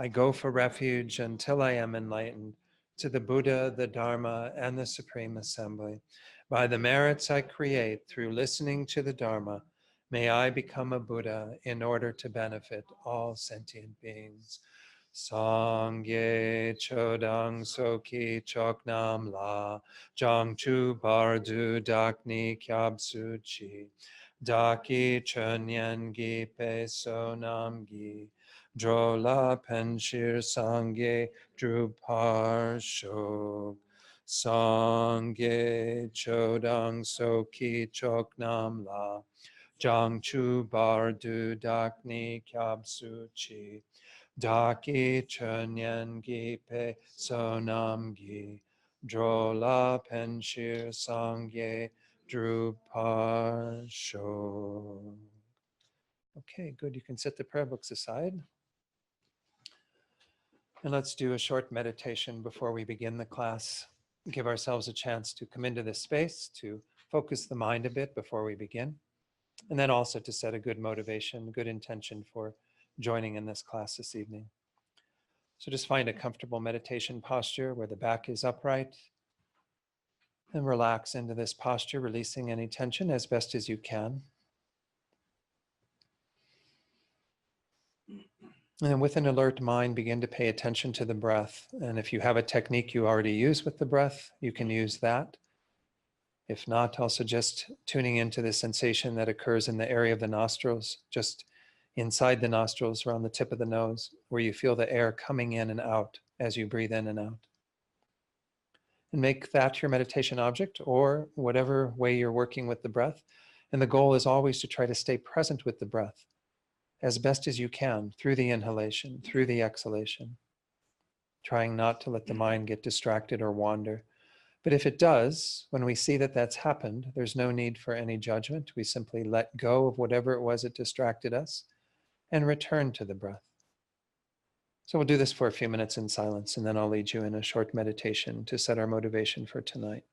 I go for refuge until I am enlightened to the Buddha, the Dharma, and the Supreme Assembly. By the merits I create through listening to the Dharma, may I become a Buddha in order to benefit all sentient beings. Sangye chodang soki choknam la jang chu bardu dakni kyab suchi daki chunyan gi pe sonam gi drola penshir sangye drupar shok sangye chodang soki choknam la jang chu bardu dakni kyab suchi Daki chunyan gi pe sonam gi drola penshir sangye drupar shok. Okay, good. You can set the prayer books aside. And let's do a short meditation before we begin the class. Give ourselves a chance to come into this space, to focus the mind a bit before we begin, and then also to set a good motivation, good intention for joining in this class this evening. So just find a comfortable meditation posture where the back is upright and relax into this posture, releasing any tension as best as you can. And then with an alert mind, begin to pay attention to the breath. And if you have a technique you already use with the breath, you can use that. If not, also just tuning into the sensation that occurs in the area of the nostrils, just inside the nostrils, around the tip of the nose, where you feel the air coming in and out as you breathe in and out. And make that your meditation object, or whatever way you're working with the breath. And the goal is always to try to stay present with the breath as best as you can through the inhalation, through the exhalation, trying not to let the mind get distracted or wander. But if it does, when we see that that's happened, there's no need for any judgment. We simply let go of whatever it was that distracted us and return to the breath. So we'll do this for a few minutes in silence, and then I'll lead you in a short meditation to set our motivation for tonight.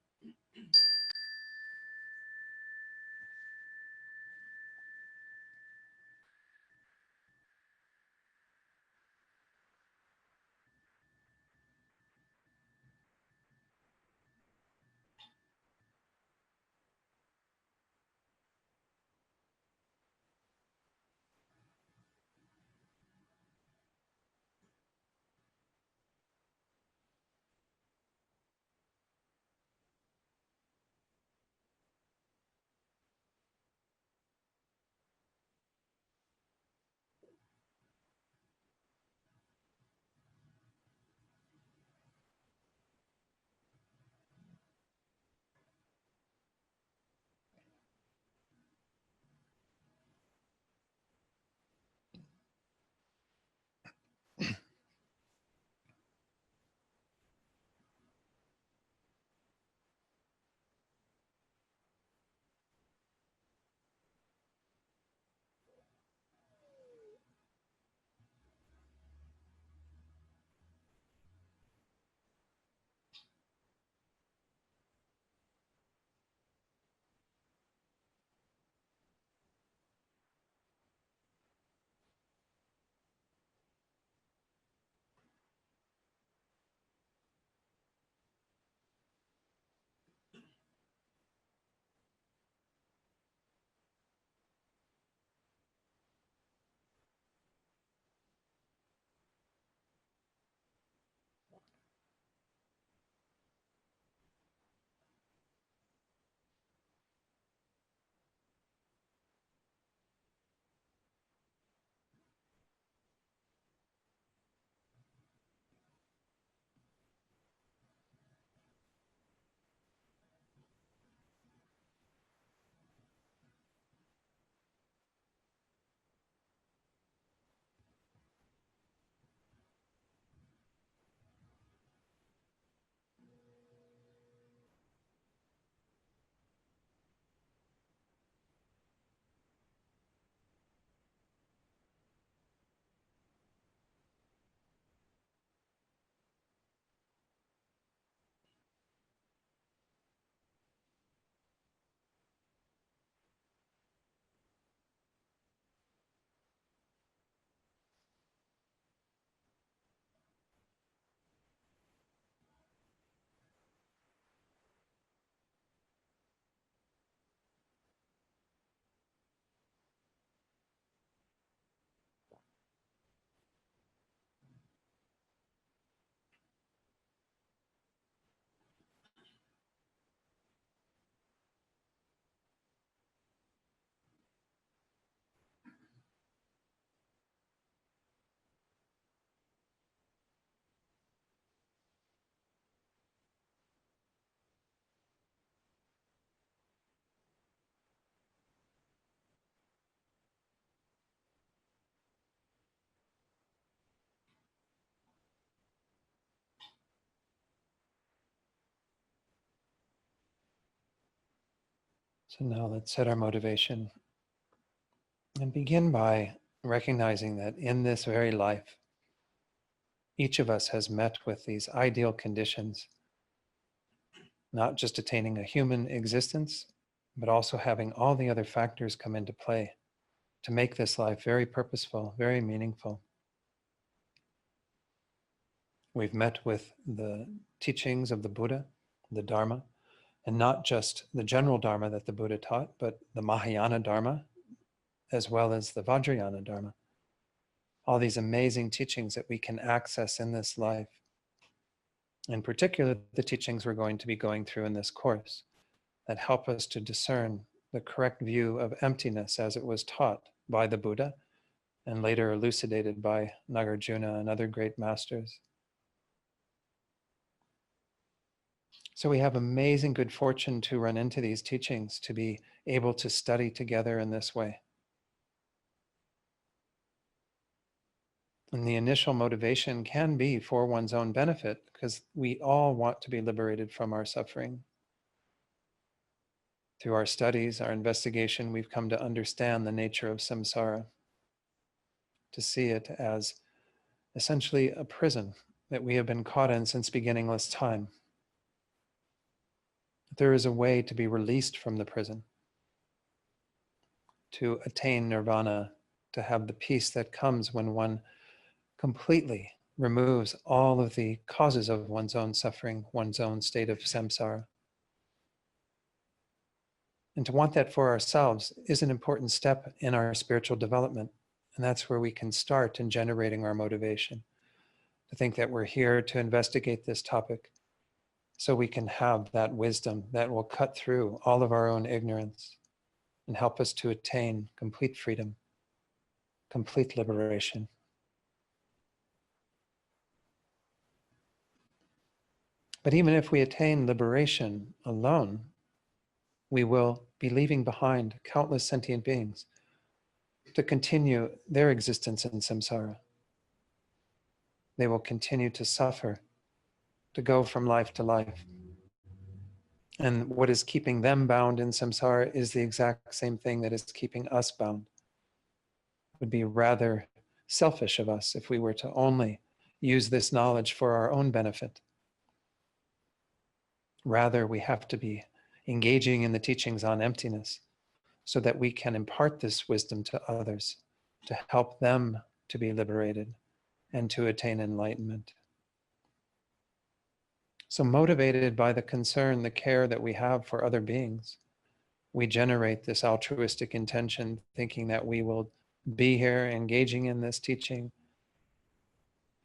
So now let's set our motivation and begin by recognizing that in this very life, each of us has met with these ideal conditions, not just attaining a human existence, but also having all the other factors come into play to make this life very purposeful, very meaningful. We've met with the teachings of the Buddha, the Dharma, and not just the general Dharma that the Buddha taught, but the Mahayana Dharma, as well as the Vajrayana Dharma. All these amazing teachings that we can access in this life. In particular, the teachings we're going to be going through in this course that help us to discern the correct view of emptiness as it was taught by the Buddha and later elucidated by Nagarjuna and other great masters. So we have amazing good fortune to run into these teachings, to be able to study together in this way. And the initial motivation can be for one's own benefit, because we all want to be liberated from our suffering. Through our studies, our investigation, we've come to understand the nature of samsara, to see it as essentially a prison that we have been caught in since beginningless time. There is a way to be released from the prison, to attain nirvana, to have the peace that comes when one completely removes all of the causes of one's own suffering, one's own state of samsara. And to want that for ourselves is an important step in our spiritual development. And that's where we can start in generating our motivation. To think that we're here to investigate this topic so we can have that wisdom that will cut through all of our own ignorance and help us to attain complete freedom, complete liberation. But even if we attain liberation alone, we will be leaving behind countless sentient beings to continue their existence in samsara. They will continue to suffer, to go from life to life. And what is keeping them bound in samsara is the exact same thing that is keeping us bound. It would be rather selfish of us if we were to only use this knowledge for our own benefit. Rather, we have to be engaging in the teachings on emptiness so that we can impart this wisdom to others, to help them to be liberated and to attain enlightenment. So motivated by the concern, the care that we have for other beings, we generate this altruistic intention, thinking that we will be here engaging in this teaching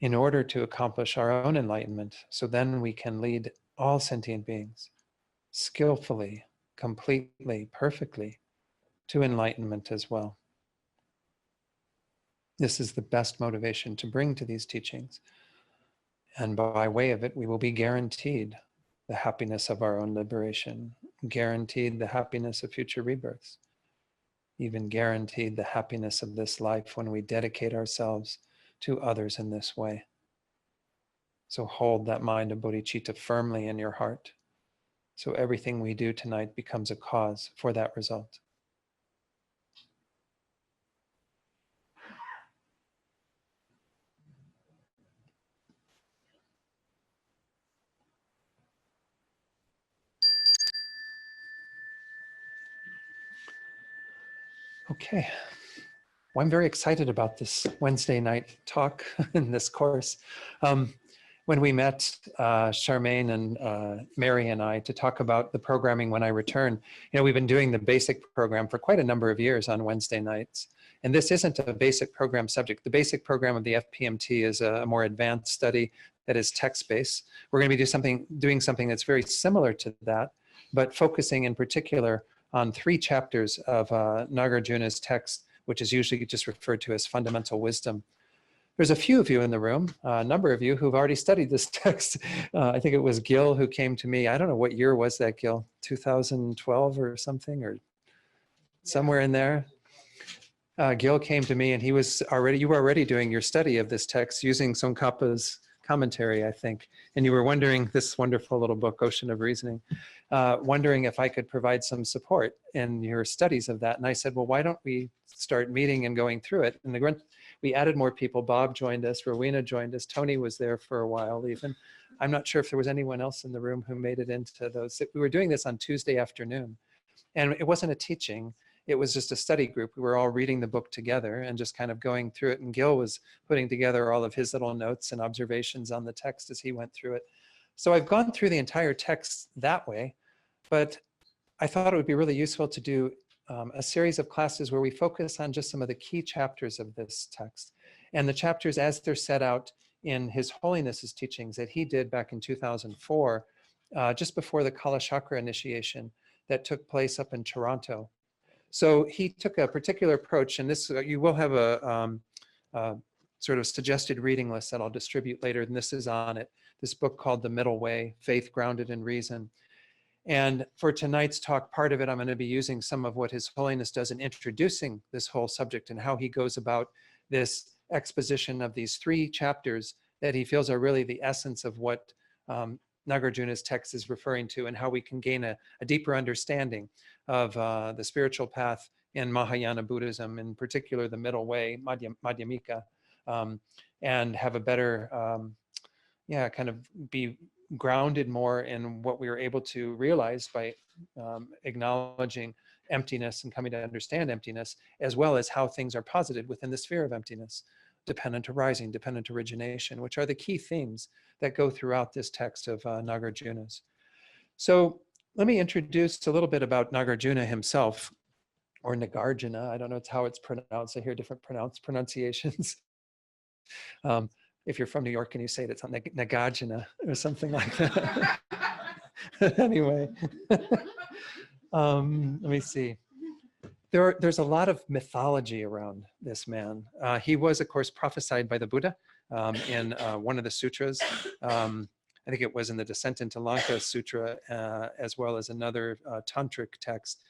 in order to accomplish our own enlightenment. So then we can lead all sentient beings skillfully, completely, perfectly to enlightenment as well. This is the best motivation to bring to these teachings. And by way of it, we will be guaranteed the happiness of our own liberation, guaranteed the happiness of future rebirths, even guaranteed the happiness of this life when we dedicate ourselves to others in this way. So hold that mind of bodhicitta firmly in your heart, so everything we do tonight becomes a cause for that result. Okay. Well, I'm very excited about this Wednesday night talk in this course. When we met, Charmaine and Mary and I, to talk about the programming when I return, we've been doing the basic program for quite a number of years on Wednesday nights. And this isn't a basic program subject. The basic program of the FPMT is a more advanced study that is text-based. We're going to be doing something that's very similar to that, but focusing in particular on 3 chapters of Nagarjuna's text, which is usually just referred to as fundamental wisdom. There's a few of you in the room, a number of you who've already studied this text. I think it was Gil who came to me. I don't know what year was that, Gil? 2012 or something, or somewhere in there. Gil came to me and you were already doing your study of this text using Tsongkhapa's commentary, I think. And you were wondering, this wonderful little book, Ocean of Reasoning, wondering if I could provide some support in your studies of that. And I said, well, why don't we start meeting and going through it? And we added more people. Bob joined us, Rowena joined us, Tony was there for a while even. I'm not sure if there was anyone else in the room who made it into those. We were doing this on Tuesday afternoon. And it wasn't a teaching, it was just a study group. We were all reading the book together and just kind of going through it. And Gil was putting together all of his little notes and observations on the text as he went through it. So I've gone through the entire text that way, but I thought it would be really useful to do a series of classes where we focus on just some of the key chapters of this text. And the chapters as they're set out in His Holiness's teachings that he did back in 2004, just before the Kalachakra initiation that took place up in Toronto. So he took a particular approach, and this you will have a sort of suggested reading list that I'll distribute later, and this is on it. This book called The Middle Way, Faith Grounded in Reason. And for tonight's talk, part of it, I'm going to be using some of what His Holiness does in introducing this whole subject and how he goes about this exposition of these 3 chapters that he feels are really the essence of what Nagarjuna's text is referring to, and how we can gain a deeper understanding of the spiritual path in Mahayana Buddhism, in particular the middle way, Madhyamika, and have a better, kind of be grounded more in what we were able to realize by acknowledging emptiness and coming to understand emptiness, as well as how things are posited within the sphere of emptiness. Dependent arising, dependent origination, which are the key themes that go throughout this text of Nagarjuna's. So let me introduce a little bit about Nagarjuna himself, or Nagarjuna. I don't know how it's pronounced. I hear different pronunciations. If you're from New York and you say it, it's Nagarjuna or something like that. Anyway, let me see. There's a lot of mythology around this man. He was, of course, prophesied by the Buddha in one of the sutras. I think it was in the Descent into Lanka Sutra, as well as another tantric text.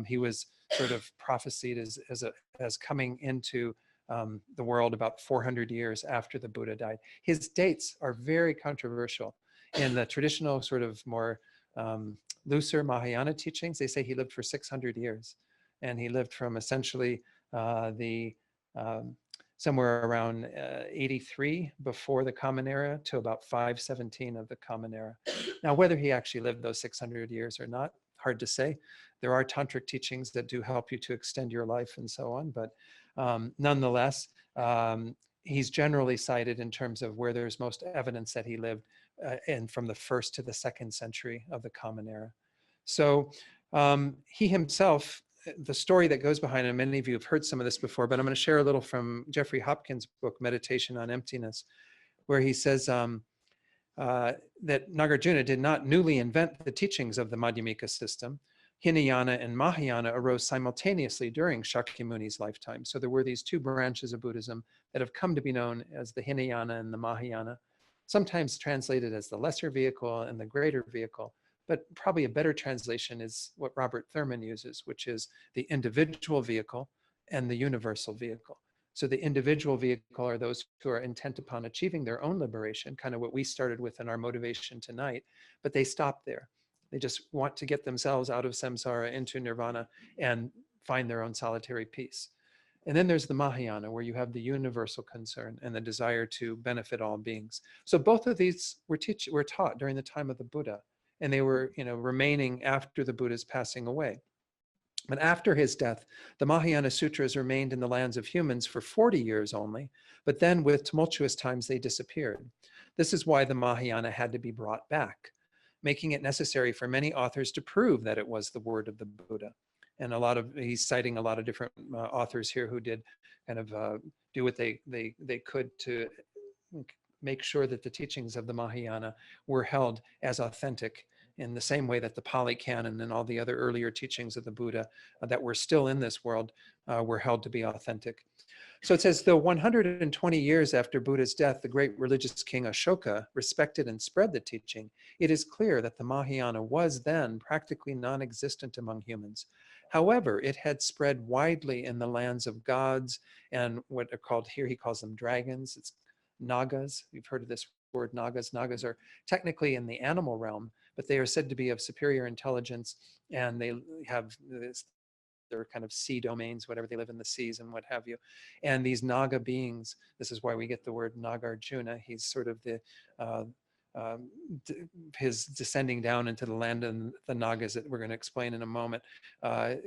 He was sort of prophesied as coming into the world about 400 years after the Buddha died. His dates are very controversial. In the traditional sort of more looser Mahayana teachings, they say he lived for 600 years. And he lived from essentially somewhere around 83 before the Common Era to about 517 of the Common Era. Now, whether he actually lived those 600 years or not, hard to say. There are tantric teachings that do help you to extend your life and so on, but nonetheless, he's generally cited in terms of where there's most evidence that he lived and from the 1st to the 2nd century of the Common Era. So he himself, the story that goes behind it, many of you have heard some of this before, but I'm going to share a little from Jeffrey Hopkins' book, Meditation on Emptiness, where he says that Nagarjuna did not newly invent the teachings of the Madhyamika system. Hinayana and Mahayana arose simultaneously during Shakyamuni's lifetime. So there were these 2 branches of Buddhism that have come to be known as the Hinayana and the Mahayana, sometimes translated as the lesser vehicle and the greater vehicle. But probably a better translation is what Robert Thurman uses, which is the individual vehicle and the universal vehicle. So the individual vehicle are those who are intent upon achieving their own liberation, kind of what we started with in our motivation tonight, but they stop there. They just want to get themselves out of samsara into nirvana and find their own solitary peace. And then there's the Mahayana, where you have the universal concern and the desire to benefit all beings. So both of these were taught during the time of the Buddha. And they were, remaining after the Buddha's passing away. But after his death, the Mahayana Sutras remained in the lands of humans for 40 years only, but then with tumultuous times they disappeared. This is why the Mahayana had to be brought back, making it necessary for many authors to prove that it was the word of the Buddha. And he's citing a lot of different authors here who did kind of do what they could to make sure that the teachings of the Mahayana were held as authentic in the same way that the Pali Canon and all the other earlier teachings of the Buddha that were still in this world were held to be authentic. So it says, though 120 years after Buddha's death, the great religious king Ashoka respected and spread the teaching, it is clear that the Mahayana was then practically non-existent among humans. However, it had spread widely in the lands of gods and what are called, here he calls them dragons. It's Nagas. You've heard of this word Nagas. Nagas are technically in the animal realm, but they are said to be of superior intelligence, and they have this, they're kind of sea domains, whatever, they live in the seas and what have you. And these Naga beings, this is why we get the word Nagarjuna. He's sort of the um, his descending down into the land and the Nagas that we're going to explain in a moment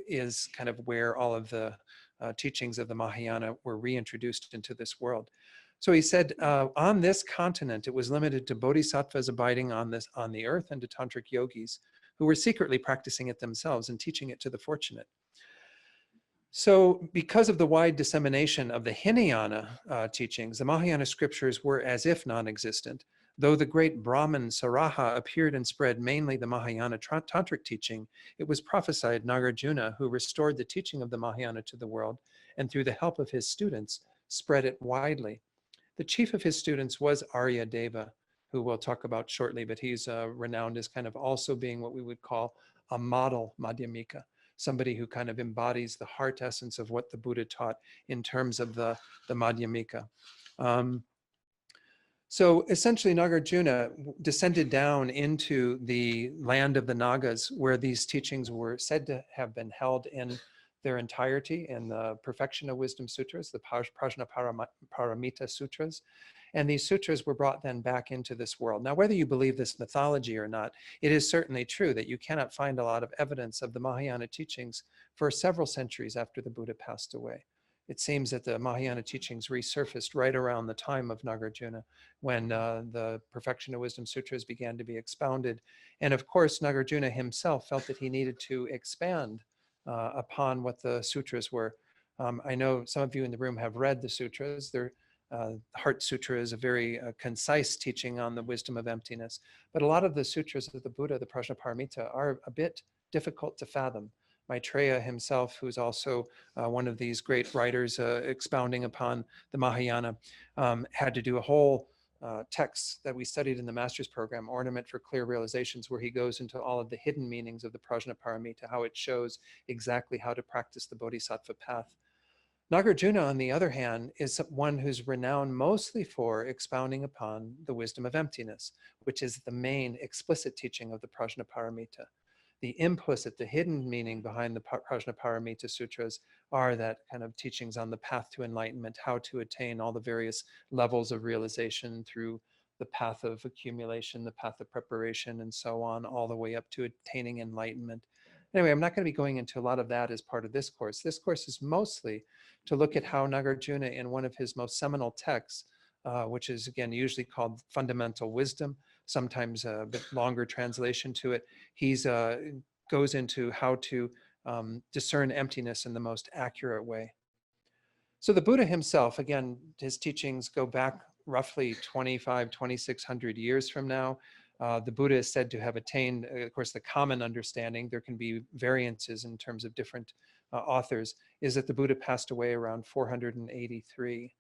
is kind of where all of the teachings of the Mahayana were reintroduced into this world. So he said, on this continent, it was limited to bodhisattvas abiding on the earth, and to tantric yogis who were secretly practicing it themselves and teaching it to the fortunate. So because of the wide dissemination of the Hinayana teachings, the Mahayana scriptures were as if non-existent. Though the great Brahman Saraha appeared and spread mainly the Mahayana tantric teaching, it was prophesied Nagarjuna who restored the teaching of the Mahayana to the world, and through the help of his students, spread it widely. The chief of his students was Arya Deva, who we'll talk about shortly, but he's renowned as kind of also being what we would call a model Madhyamika, somebody who kind of embodies the heart essence of what the Buddha taught in terms of the Madhyamika. So essentially, Nagarjuna descended down into the land of the Nagas, where these teachings were said to have been held in their entirety in the Perfection of Wisdom Sutras, the Prajnaparamita Sutras. And these sutras were brought then back into this world. Now, whether you believe this mythology or not, it is certainly true that you cannot find a lot of evidence of the Mahayana teachings for several centuries after the Buddha passed away. It seems that the Mahayana teachings resurfaced right around the time of Nagarjuna, when the Perfection of Wisdom Sutras began to be expounded. And of course, Nagarjuna himself felt that he needed to expand upon what the sutras were. I know some of you in the room have read the sutras. Heart Sutra is a very concise teaching on the wisdom of emptiness, but a lot of the sutras of the Buddha, the Prajnaparamita, are a bit difficult to fathom. Maitreya himself, who's also one of these great writers expounding upon the Mahayana, had to do a whole text that we studied in the master's program, Ornament for Clear Realizations, where he goes into all of the hidden meanings of the Prajnaparamita, how it shows exactly how to practice the Bodhisattva path. Nagarjuna, on the other hand, is one who's renowned mostly for expounding upon the wisdom of emptiness, which is the main explicit teaching of the Prajnaparamita. The implicit, the hidden meaning behind the Prajnaparamita Sutras are that kind of teachings on the path to enlightenment, how to attain all the various levels of realization through the path of accumulation, the path of preparation, and so on, all the way up to attaining enlightenment. Anyway, I'm not going to be going into a lot of that as part of this course. This course is mostly to look at how Nagarjuna, in one of his most seminal texts, which is again usually called Fundamental Wisdom, sometimes a bit longer translation to it, he's goes into how to discern emptiness in the most accurate way. So the Buddha himself, again, his teachings go back roughly 2,600 years from now. The Buddha is said to have attained, of course, the common understanding. There can be variances in terms of different authors, is that the Buddha passed away around 483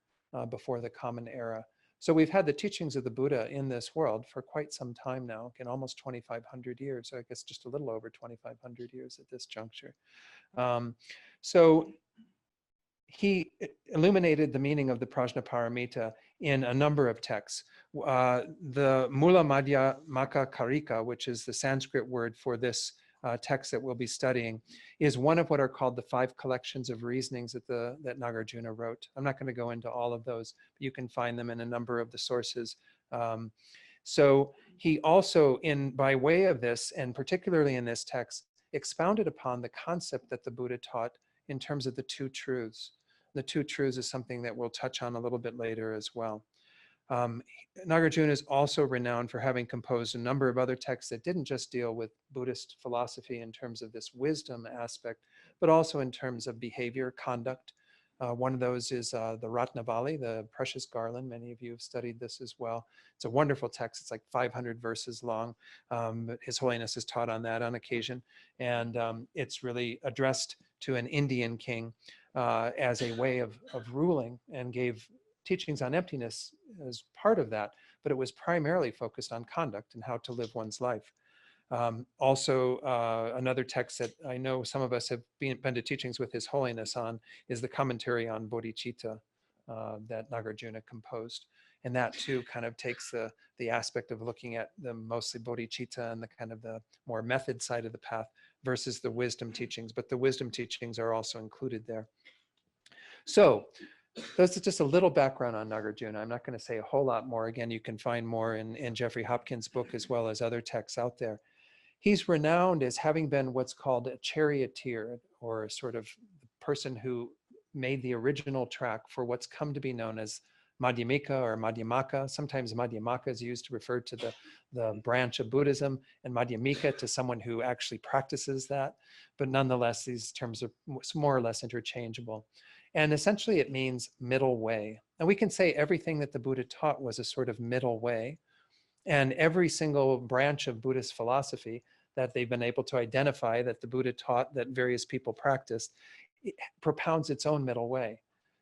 before the Common Era. So we've had the teachings of the Buddha in this world for quite some time now, again, almost 2,500 years, so I guess just a little over 2,500 years at this juncture. So he illuminated the meaning of the Prajnaparamita in a number of texts. The Mula Madhyamaka Karika, which is the Sanskrit word for this text that we'll be studying, is one of what are called the 5 collections of reasonings that Nagarjuna wrote. I'm not going to go into all of those, but you can find them in a number of the sources. So he also, by way of this, and particularly in this text, expounded upon the concept that the Buddha taught in terms of the 2 truths. The 2 truths is something that we'll touch on a little bit later as well. Nagarjuna is also renowned for having composed a number of other texts that didn't just deal with Buddhist philosophy in terms of this wisdom aspect, but also in terms of behavior, conduct. One of those is the Ratnavali, the Precious Garland. Many of you have studied this as well. It's a wonderful text. It's like 500 verses long. But His Holiness has taught on that on occasion. And it's really addressed to an Indian king as a way of ruling, and gave teachings on emptiness as part of that, but it was primarily focused on conduct and how to live one's life. Also, another text that I know some of us have been to teachings with His Holiness on is the commentary on Bodhicitta that Nagarjuna composed. And that too kind of takes the aspect of looking at the mostly bodhicitta and the kind of the more method side of the path versus the wisdom teachings. But the wisdom teachings are also included there. So that's just a little background on Nagarjuna. I'm not going to say a whole lot more. Again, you can find more in Jeffrey Hopkins' book as well as other texts out there. He's renowned as having been what's called a charioteer, or a sort of person who made the original track for what's come to be known as Madhyamika or Madhyamaka. Sometimes Madhyamaka is used to refer to the branch of Buddhism, and Madhyamika to someone who actually practices that. But nonetheless, these terms are more or less interchangeable. And essentially it means middle way. And we can say everything that the Buddha taught was a sort of middle way. And every single branch of Buddhist philosophy that they've been able to identify that the Buddha taught that various people practiced, it propounds its own middle way,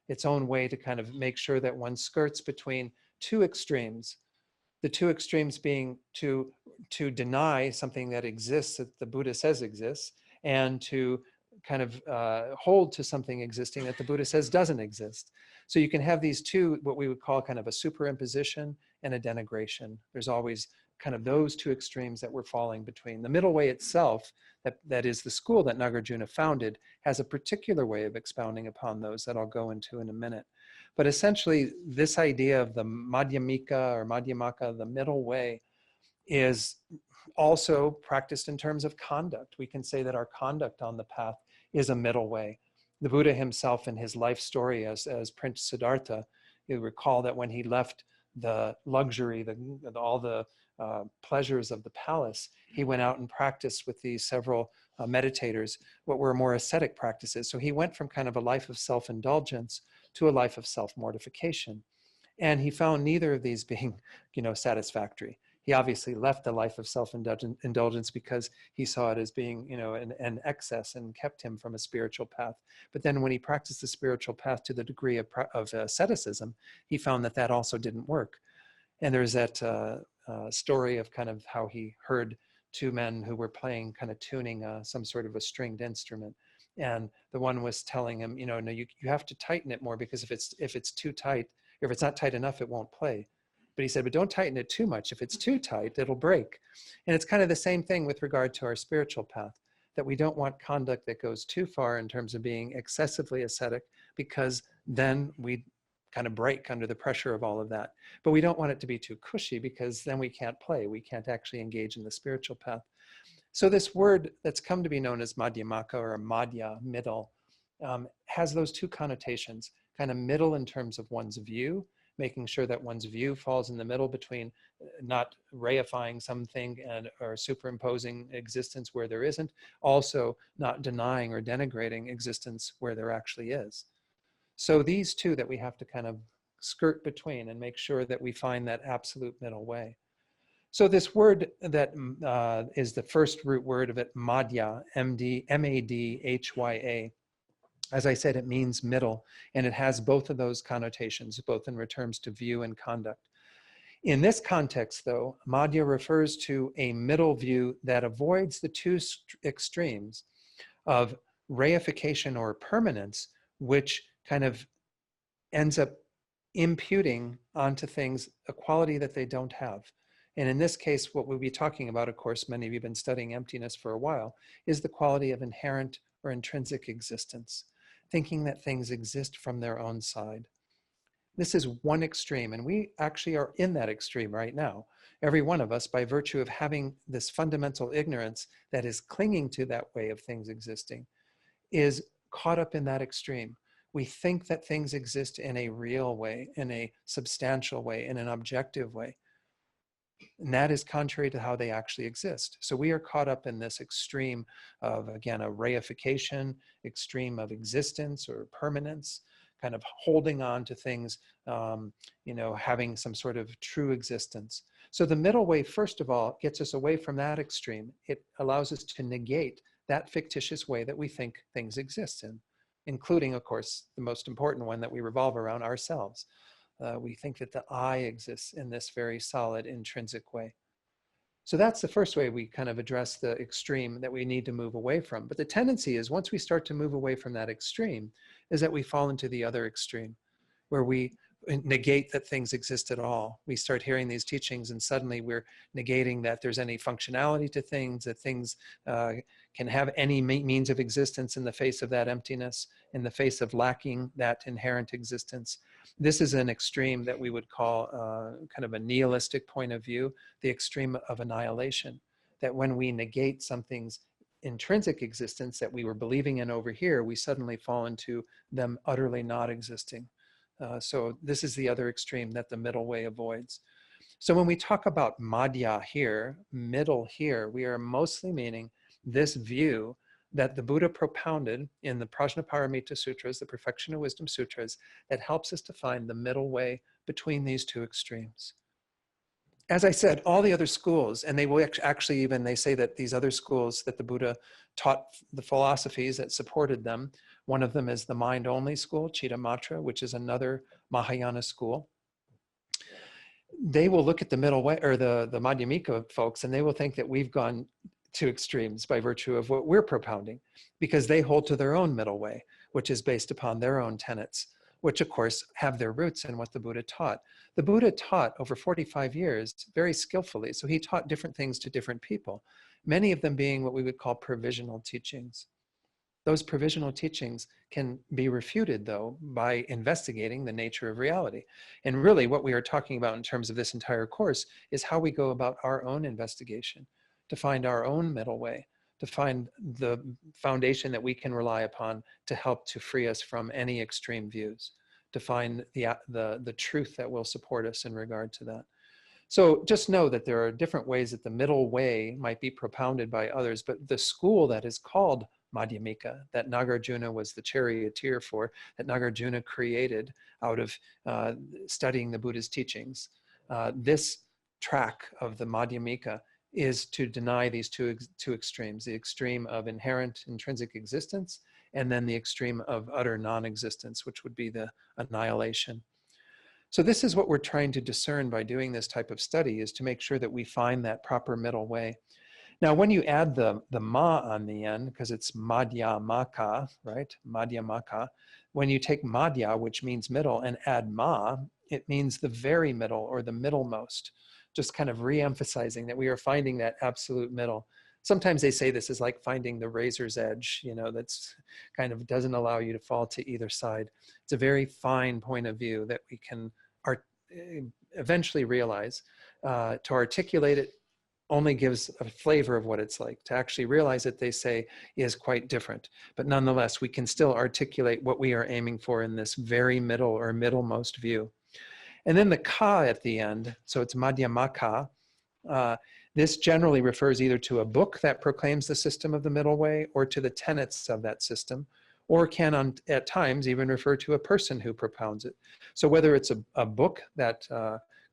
its own way to kind of make sure that one skirts between two extremes. The two extremes being to deny something that exists, that the Buddha says exists, and to kind of hold to something existing that the Buddha says doesn't exist. So you can have these two, what we would call kind of a superimposition and a denigration. There's always kind of those two extremes that we're falling between. The middle way itself, that is the school that Nagarjuna founded, has a particular way of expounding upon those that I'll go into in a minute. But essentially, this idea of the Madhyamika or Madhyamaka, the middle way, is also practiced in terms of conduct. We can say that our conduct on the path is a middle way. The Buddha himself in his life story as Prince Siddhartha, you recall that when he left the luxury, all the pleasures of the palace, he went out and practiced with these several meditators what were more ascetic practices. So he went from kind of a life of self-indulgence to a life of self-mortification. And he found neither of these being, satisfactory. He obviously left the life of self-indulgence because he saw it as being, an excess and kept him from a spiritual path. But then when he practiced the spiritual path to the degree of asceticism, he found that also didn't work. And there's that story of kind of how he heard two men who were playing, kind of tuning some sort of a stringed instrument. And the one was telling him, no, you have to tighten it more, because if it's too tight, or if it's not tight enough, it won't play. But he said, but don't tighten it too much. If it's too tight, it'll break. And it's kind of the same thing with regard to our spiritual path, that we don't want conduct that goes too far in terms of being excessively ascetic, because then we kind of break under the pressure of all of that. But we don't want it to be too cushy, because then we can't play. We can't actually engage in the spiritual path. So this word that's come to be known as Madhyamaka, or Madhya, middle, has those two connotations, kind of middle in terms of one's view, making sure that one's view falls in the middle between not reifying something or superimposing existence where there isn't, also not denying or denigrating existence where there actually is. So these two that we have to kind of skirt between and make sure that we find that absolute middle way. So this word that is the first root word of it, Madhya, M-A-D-H-Y-A, as I said, it means middle, and it has both of those connotations, both in terms to view and conduct. In this context, though, Madhya refers to a middle view that avoids the two extremes of reification or permanence, which kind of ends up imputing onto things a quality that they don't have. And in this case, what we'll be talking about, of course, many of you have been studying emptiness for a while, is the quality of inherent or intrinsic existence, thinking that things exist from their own side. This is one extreme, and we actually are in that extreme right now. Every one of us, by virtue of having this fundamental ignorance that is clinging to that way of things existing, is caught up in that extreme. We think that things exist in a real way, in a substantial way, in an objective way. And that is contrary to how they actually exist. So we are caught up in this extreme of, again, a reification, extreme of existence or permanence, kind of holding on to things, having some sort of true existence. So the middle way, first of all, gets us away from that extreme. It allows us to negate that fictitious way that we think things exist in, including, of course, the most important one that we revolve around, ourselves. We think that the I exists in this very solid, intrinsic way. So that's the first way we kind of address the extreme that we need to move away from. But the tendency is, once we start to move away from that extreme, is that we fall into the other extreme, where we negate that things exist at all. We start hearing these teachings and suddenly we're negating that there's any functionality to things, that things can have any means of existence in the face of that emptiness, in the face of lacking that inherent existence. This is an extreme that we would call kind of a nihilistic point of view, the extreme of annihilation, that when we negate something's intrinsic existence that we were believing in over here, we suddenly fall into them utterly not existing. So this is the other extreme that the middle way avoids. So when we talk about madhya here, middle here, we are mostly meaning this view that the Buddha propounded in the Prajnaparamita Sutras, the Perfection of Wisdom Sutras, that helps us to find the middle way between these two extremes. As I said, all the other schools, and they will actually even, they say that these other schools that the Buddha taught, the philosophies that supported them, one of them is the mind-only school, Chittamatra, which is another Mahayana school. They will look at the middle way, or the Madhyamika folks, and they will think that we've gone to extremes by virtue of what we're propounding, because they hold to their own middle way, which is based upon their own tenets, which of course have their roots in what the Buddha taught. The Buddha taught over 45 years very skillfully. So he taught different things to different people, many of them being what we would call provisional teachings. Those provisional teachings can be refuted, though, by investigating the nature of reality. And really what we are talking about in terms of this entire course is how we go about our own investigation, to find our own middle way, to find the foundation that we can rely upon to help to free us from any extreme views, to find the truth that will support us in regard to that. So just know that there are different ways that the middle way might be propounded by others, but the school that is called Madhyamika, that Nagarjuna was the charioteer for, that Nagarjuna created out of studying the Buddha's teachings, this track of the Madhyamika is to deny these two extremes, the extreme of inherent intrinsic existence, and then the extreme of utter non-existence, which would be the annihilation. So this is what we're trying to discern by doing this type of study, is to make sure that we find that proper middle way. Now, when you add the ma on the end, because it's madhyamaka, right? Madhyamaka. When you take madhya, which means middle, and add ma, it means the very middle or the middlemost. Just kind of re-emphasizing that we are finding that absolute middle. Sometimes they say this is like finding the razor's edge, you know, that's kind of doesn't allow you to fall to either side. It's a very fine point of view that we can eventually realize. To articulate it only gives a flavor of what it's like. To actually realize it, they say, is quite different. But nonetheless, we can still articulate what we are aiming for in this very middle or middlemost view. And then the ka at the end, so it's madhyamaka. This generally refers either to a book that proclaims the system of the middle way, or to the tenets of that system, or can at times even refer to a person who propounds it. So whether it's a book that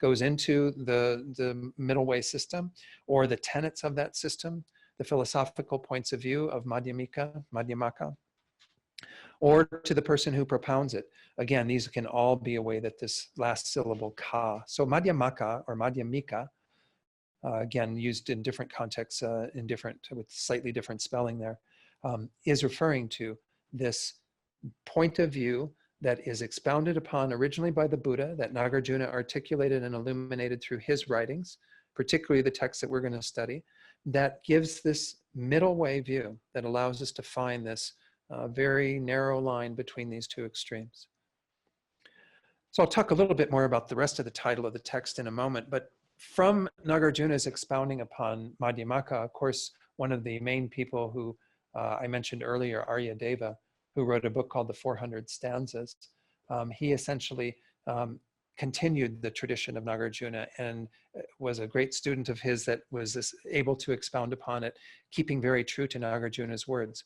goes into the middle way system, or the tenets of that system, the philosophical points of view of Madhyamaka, or to the person who propounds it. Again, these can all be a way that this last syllable ka. So Madhyamaka or Madhyamika, again, used in different contexts, with slightly different spelling there, is referring to this point of view that is expounded upon originally by the Buddha, that Nagarjuna articulated and illuminated through his writings, particularly the text that we're going to study, that gives this middle way view that allows us to find this very narrow line between these two extremes. So I'll talk a little bit more about the rest of the title of the text in a moment, but from Nagarjuna's expounding upon Madhyamaka, of course, one of the main people who I mentioned earlier, Aryadeva, who wrote a book called The 400 Stanzas, he essentially continued the tradition of Nagarjuna and was a great student of his that was able to expound upon it, keeping very true to Nagarjuna's words.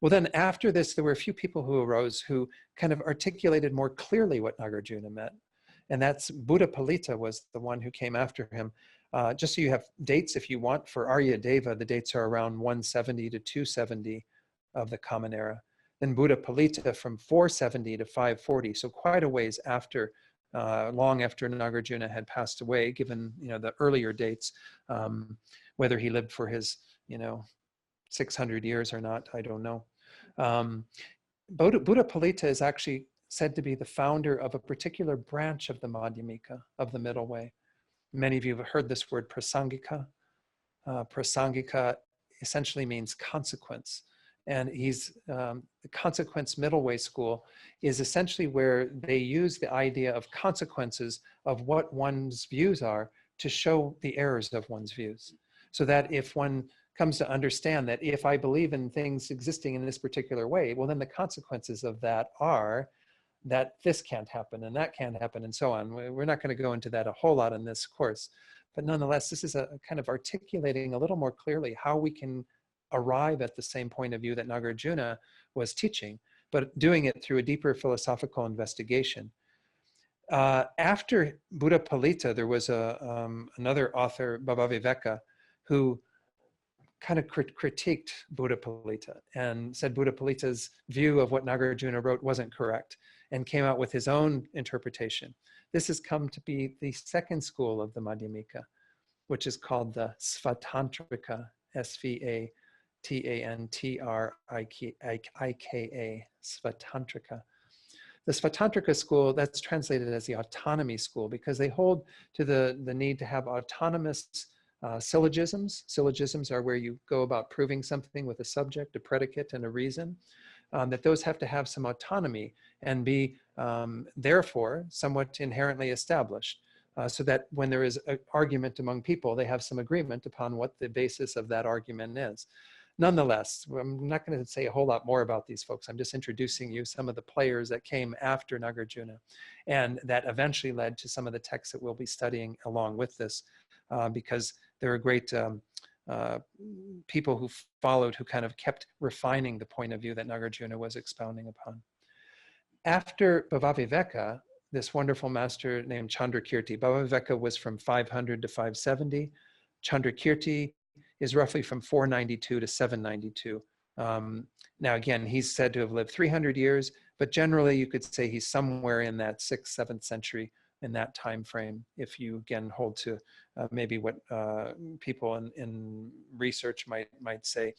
Well, then after this, there were a few people who arose who kind of articulated more clearly what Nagarjuna meant. And that's Buddha Palita was the one who came after him. Just so you have dates, if you want, for Aryadeva, the dates are around 170 to 270 of the Common Era. Then Buddha Palita from 470 to 540, so quite a ways after, long after Nagarjuna had passed away, given the earlier dates, whether he lived for his 600 years or not, I don't know. Buddha Palita is actually said to be the founder of a particular branch of the Madhyamika, of the middle way. Many of you have heard this word prasangika. Prasangika essentially means consequence. And the consequence middle way school is essentially where they use the idea of consequences of what one's views are to show the errors of one's views. So that if one comes to understand that if I believe in things existing in this particular way, well, then the consequences of that are that this can't happen and that can't happen and so on. We're not going to go into that a whole lot in this course, but nonetheless, this is a kind of articulating a little more clearly how we can arrive at the same point of view that Nagarjuna was teaching, but doing it through a deeper philosophical investigation. After Buddha Palita, there was another author, Bhavaviveka, who kind of critiqued Buddha Palita and said Buddha Palita's view of what Nagarjuna wrote wasn't correct and came out with his own interpretation. This has come to be the second school of the Madhyamika, which is called the Svatantrika, S-V-A-T-A-N-T-R-I-K-A, Svatantrika. The Svatantrika school, that's translated as the autonomy school, because they hold to the need to have autonomous syllogisms. Syllogisms are where you go about proving something with a subject, a predicate, and a reason. That those have to have some autonomy and be, therefore, somewhat inherently established. So that when there is an argument among people, they have some agreement upon what the basis of that argument is. Nonetheless, I'm not going to say a whole lot more about these folks. I'm just introducing you some of the players that came after Nagarjuna and that eventually led to some of the texts that we'll be studying along with this, because there are great people who followed, who kind of kept refining the point of view that Nagarjuna was expounding upon. After Bhavaviveka, this wonderful master named Chandrakirti. Bhavaviveka was from 500 to 570. Chandrakirti is roughly from 492 to 792. Now, again, he's said to have lived 300 years, but generally you could say he's somewhere in that 6th, 7th century in that time frame, if you again hold to maybe what people in research might say.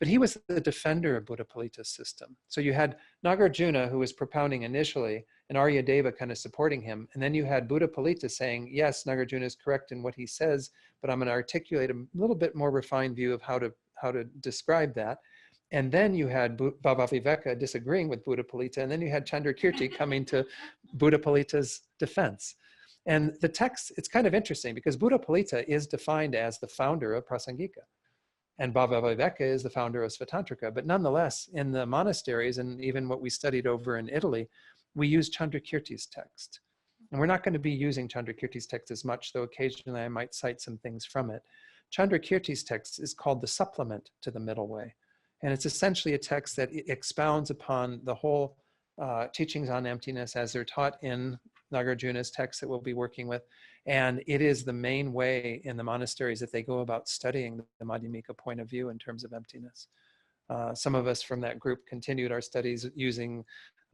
But he was the defender of Buddha Palita's system. So you had Nagarjuna, who was propounding initially, and Aryadeva kind of supporting him. And then you had Buddha Palita saying, yes, Nagarjuna is correct in what he says, but I'm going to articulate a little bit more refined view of how to describe that. And then you had Bhavaviveka disagreeing with Buddha Palita, and then you had Chandrakirti coming to Buddha Palita's defense. And the text, it's kind of interesting because Buddha Palita is defined as the founder of Prasangika, and Bhavaviveka is the founder of Svatantrika. But nonetheless, in the monasteries, and even what we studied over in Italy, we use Chandrakirti's text. And we're not going to be using Chandrakirti's text as much, though occasionally I might cite some things from it. Chandrakirti's text is called the supplement to the Middle Way. And it's essentially a text that expounds upon the whole teachings on emptiness as they're taught in Nagarjuna's text that we'll be working with. And it is the main way in the monasteries that they go about studying the Madhyamika point of view in terms of emptiness. Some of us from that group continued our studies using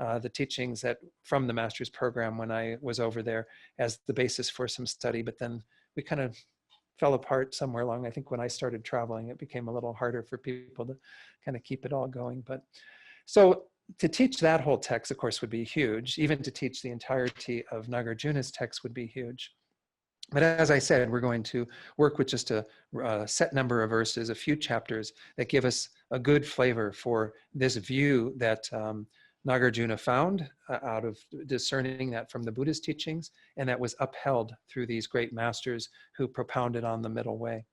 the teachings from the master's program when I was over there as the basis for some study, but then we kind of fell apart somewhere along. I think when I started traveling, it became a little harder for people to kind of keep it all going. But so to teach that whole text, of course, would be huge. Even to teach the entirety of Nagarjuna's text would be huge. But as I said, we're going to work with just a set number of verses, a few chapters that give us a good flavor for this view that Nagarjuna found out of discerning that from the Buddhist teachings, and that was upheld through these great masters who propounded on the middle way.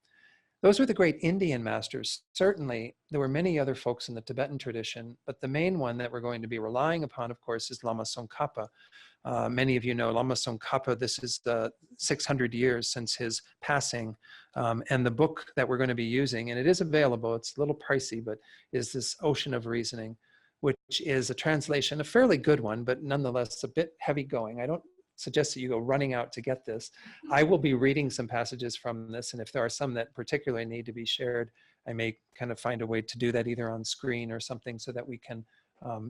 Those were the great Indian masters. Certainly, there were many other folks in the Tibetan tradition, but the main one that we're going to be relying upon, of course, is Lama Tsongkhapa. Many of you know Lama Tsongkhapa. This is the 600 years since his passing. And the book that we're going to be using, and it is available, it's a little pricey, but is this Ocean of Reasoning, which is a translation, a fairly good one, but nonetheless a bit heavy going. I don't suggest that you go running out to get this. I will be reading some passages from this, and if there are some that particularly need to be shared, I may kind of find a way to do that either on screen or something so that we can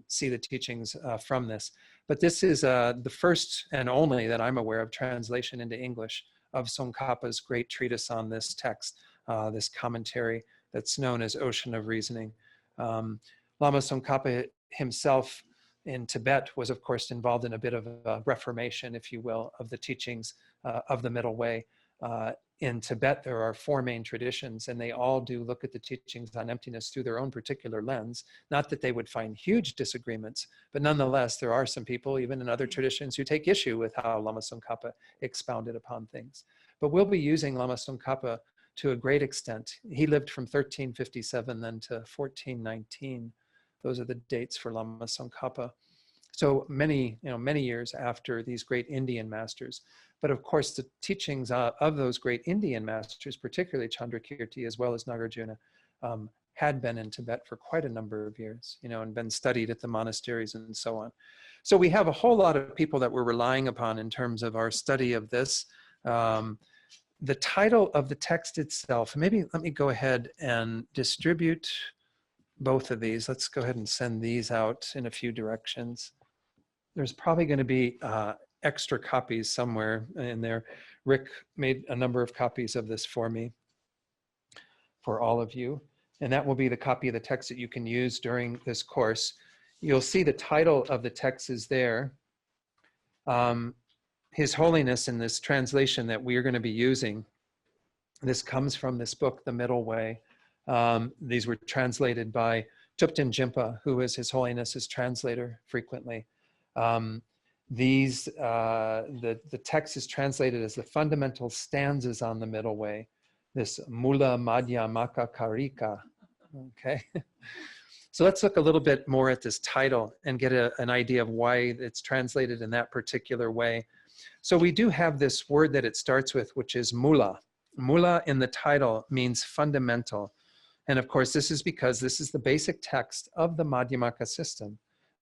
see the teachings from this. But this is the first and only that I'm aware of translation into English of Tsongkhapa's great treatise on this text, this commentary that's known as Ocean of Reasoning. Lama Tsongkhapa himself in Tibet was, of course, involved in a bit of a reformation, if you will, of the teachings of the middle way. In Tibet, there are four main traditions, and they all do look at the teachings on emptiness through their own particular lens. Not that they would find huge disagreements, but nonetheless, there are some people, even in other traditions, who take issue with how Lama Tsongkhapa expounded upon things. But we'll be using Lama Tsongkhapa to a great extent. He lived from 1357 then to 1419. Those are the dates for Lama Tsongkhapa. So many years after these great Indian masters. But of course, the teachings of those great Indian masters, particularly Chandrakirti as well as Nagarjuna, had been in Tibet for quite a number of years, and been studied at the monasteries and so on. So we have a whole lot of people that we're relying upon in terms of our study of this. The title of the text itself, maybe let me go ahead and distribute both of these. Let's go ahead and send these out in a few directions. There's probably going to be extra copies somewhere in there. Rick made a number of copies of this for me, for all of you. And that will be the copy of the text that you can use during this course. You'll see the title of the text is there. His Holiness, in this translation that we are going to be using, this comes from this book, The Middle Way. These were translated by Thupten Jinpa, who is His Holiness's translator frequently. The text is translated as the fundamental stanzas on the middle way, this Mula Madhya Maka Karika. Okay. So let's look a little bit more at this title and get an idea of why it's translated in that particular way. So we do have this word that it starts with, which is mula. Mula in the title means fundamental. And of course, this is because this is the basic text of the Madhyamaka system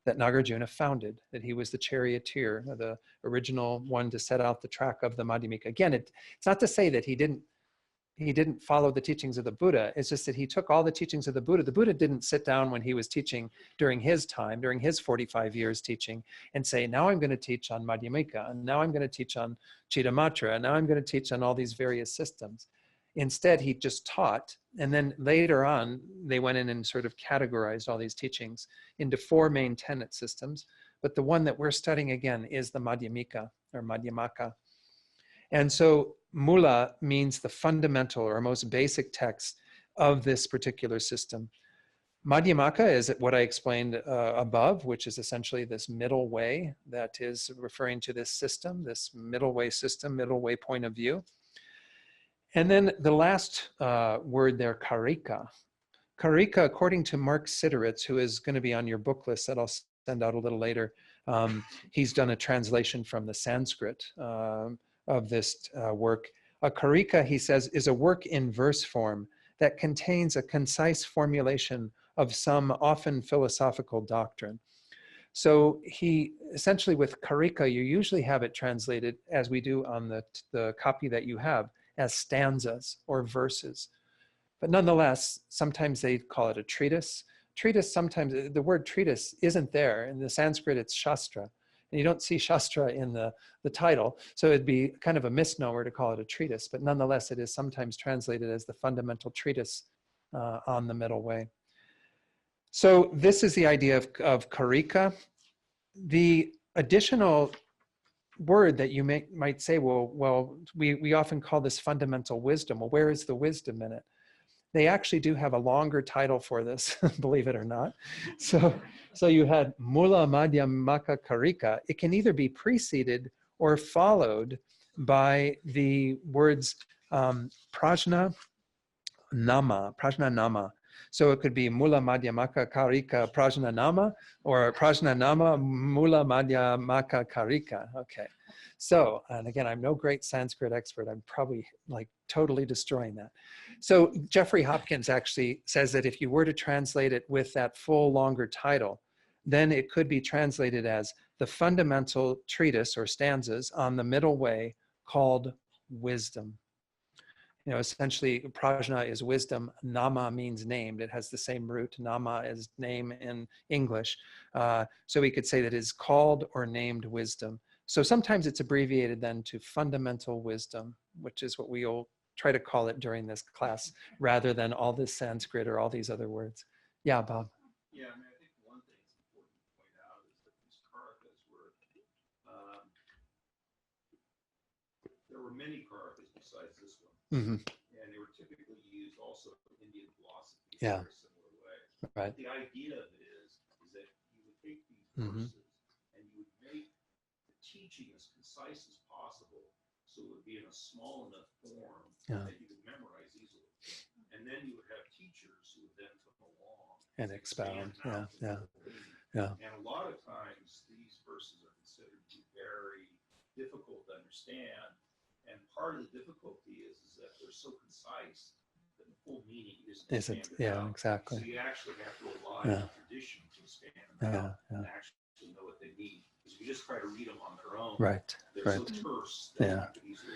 that Nagarjuna founded, that he was the charioteer, the original one to set out the track of the Madhyamaka. Again, it's not to say that he didn't follow the teachings of the Buddha. It's just that he took all the teachings of the Buddha. The Buddha didn't sit down when he was teaching during his time, during his 45 years teaching, and say, now I'm going to teach on Madhyamaka, and now I'm going to teach on Chittamatra, and now I'm going to teach on all these various systems. Instead, he just taught, and then later on, they went in and sort of categorized all these teachings into four main tenet systems. But the one that we're studying again is the Madhyamika, or Madhyamaka. And so mula means the fundamental or most basic text of this particular system. Madhyamaka is what I explained above, which is essentially this middle way that is referring to this system, this middle way system, middle way point of view. And then the last word there, karika. Karika, according to Mark Sideritz, who is going to be on your book list that I'll send out a little later, he's done a translation from the Sanskrit of this work. A karika, he says, is a work in verse form that contains a concise formulation of some often philosophical doctrine. So he essentially, with karika, you usually have it translated as we do on the copy that you have, as stanzas or verses. But nonetheless, sometimes they call it a treatise. Treatise, sometimes the word treatise isn't there. In the Sanskrit, it's shastra. And you don't see shastra in the title, so it'd be kind of a misnomer to call it a treatise, but nonetheless, it is sometimes translated as the fundamental treatise on the middle way. So this is the idea of karika. The additional word that you might say, well, we often call this fundamental wisdom. Well, where is the wisdom in it? They actually do have a longer title for this, believe it or not. So you had Mula Madhyamaka Karika. It can either be preceded or followed by the words prajna nama. So it could be Mula Madhyamaka Karika Prajna Nama, or Prajna Nama Mula Madhyamaka Karika. Okay. So, and again, I'm no great Sanskrit expert. I'm probably like totally destroying that. So Jeffrey Hopkins actually says that if you were to translate it with that full longer title, then it could be translated as the fundamental treatise or stanzas on the middle way called wisdom. Essentially, prajna is wisdom. Nama means named. It has the same root. Nama is name in English. So we could say that it is called or named wisdom. So sometimes it's abbreviated then to fundamental wisdom, which is what we'll try to call it during this class, rather than all this Sanskrit or all these other words. Yeah, Bob. Yeah, I mean, I think one thing it's important to point out is that Mm-hmm. And they were typically used also in Indian philosophy in Yeah. a very similar way. Right. The idea of it is that you would take these Mm-hmm. verses and you would make the teaching as concise as possible, so it would be in a small enough form that you could memorize easily. And then you would have teachers who would then come along And expound. Yeah. And a lot of times these verses are considered to be very difficult to understand. And part of the difficulty is that they're so concise that the full meaning isn't Yeah, out. exactly. So you actually have to rely on tradition to expand them out and actually know what they mean. Because if you just try to read them on their own, they're so terse that you could easily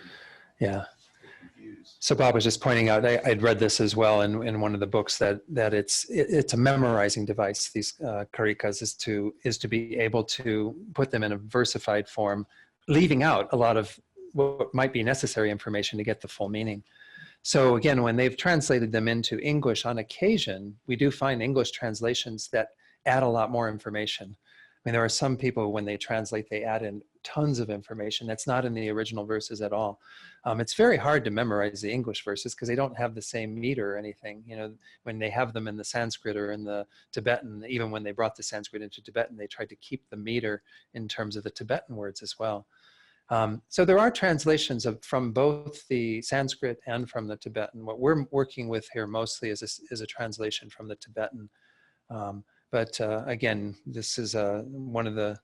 get confused. So Bob was just pointing out, I'd read this as well in one of the books, that it's a memorizing device. These karikas is to be able to put them in a versified form, leaving out a lot of what might be necessary information to get the full meaning. So again, when they've translated them into English on occasion, we do find English translations that add a lot more information. I mean, there are some people, when they translate, they add in tons of information that's not in the original verses at all. It's very hard to memorize the English verses because they don't have the same meter or anything. You know, when they have them in the Sanskrit or in the Tibetan, even when they brought the Sanskrit into Tibetan, they tried to keep the meter in terms of the Tibetan words as well. So there are translations from both the Sanskrit and from the Tibetan. What we're working with here mostly is a translation from the Tibetan. But again, this is one of the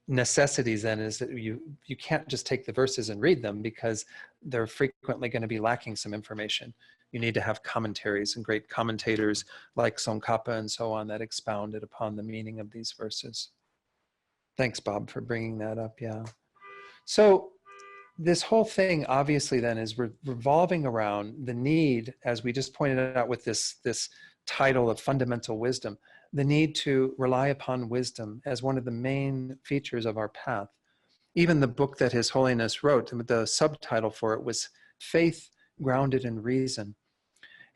necessities then, is that you can't just take the verses and read them, because they're frequently going to be lacking some information. You need to have commentaries and great commentators like Tsongkhapa and so on that expounded upon the meaning of these verses. Thanks, Bob, for bringing that up. Yeah. So this whole thing obviously then is revolving around the need, as we just pointed out with this title of fundamental wisdom, the need to rely upon wisdom as one of the main features of our path. Even the book that His Holiness wrote, the subtitle for it was Faith Grounded in Reason.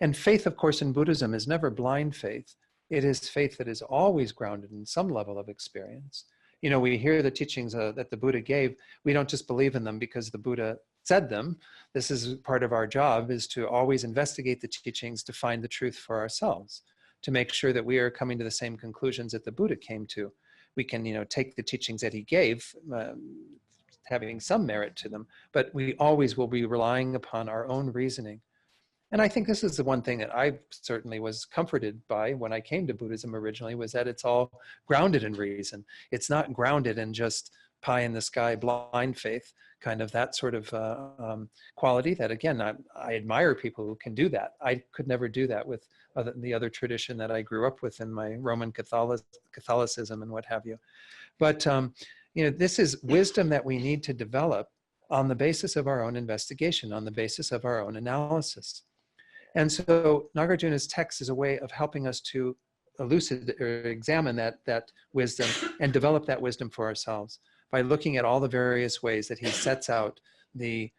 And faith, of course, in Buddhism is never blind faith. It is faith that is always grounded in some level of experience. You know, we hear the teachings that the Buddha gave. We don't just believe in them because the Buddha said them. This is part of our job, is to always investigate the teachings to find the truth for ourselves, to make sure that we are coming to the same conclusions that the Buddha came to. We can, take the teachings that he gave, having some merit to them, but we always will be relying upon our own reasoning. And I think this is the one thing that I certainly was comforted by when I came to Buddhism originally, was that it's all grounded in reason. It's not grounded in just pie in the sky, blind faith, kind of that sort of quality that, again, I admire people who can do that. I could never do that with the other tradition that I grew up with in my Roman Catholicism and what have you. But, this is wisdom that we need to develop on the basis of our own investigation, on the basis of our own analysis. And so Nagarjuna's text is a way of helping us to elucidate or examine that wisdom and develop that wisdom for ourselves by looking at all the various ways that he sets out the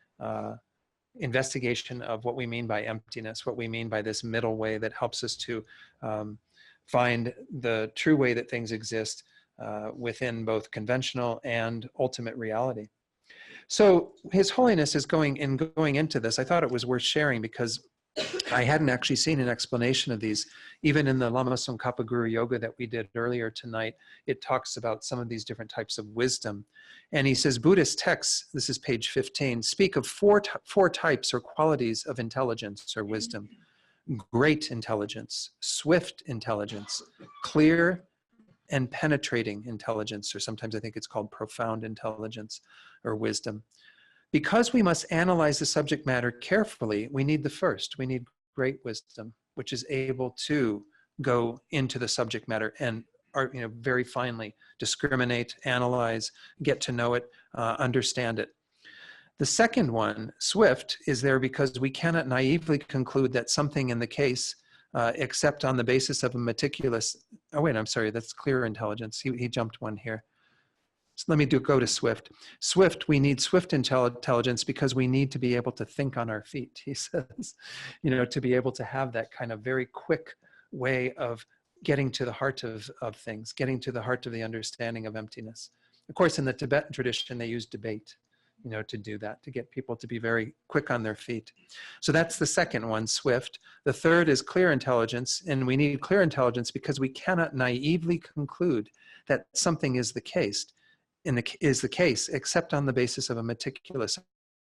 investigation of what we mean by emptiness, what we mean by this middle way that helps us to find the true way that things exist within both conventional and ultimate reality. So His Holiness is going into this. I thought it was worth sharing because I hadn't actually seen an explanation of these. Even in the Lama Tsongkhapa Guru Yoga that we did earlier tonight, it talks about some of these different types of wisdom. And he says, Buddhist texts, this is page 15, speak of four types or qualities of intelligence or wisdom: great intelligence, swift intelligence, clear and penetrating intelligence, or sometimes I think it's called profound intelligence or wisdom. Because we must analyze the subject matter carefully, we need the first. We need great wisdom, which is able to go into the subject matter and very finely discriminate, analyze, get to know it, understand it. The second one, swift, is there because we cannot naively conclude that something in the case, except on the basis of a meticulous, that's clear intelligence. He jumped one here. So let me go to swift. Swift, we need swift intelligence because we need to be able to think on our feet, he says, to be able to have that kind of very quick way of getting to the heart of things, getting to the heart of the understanding of emptiness. Of course, in the Tibetan tradition, they use debate to do that, to get people to be very quick on their feet. So that's the second one, swift. The third is clear intelligence, and we need clear intelligence because we cannot naively conclude that something is the case, except on the basis of a meticulous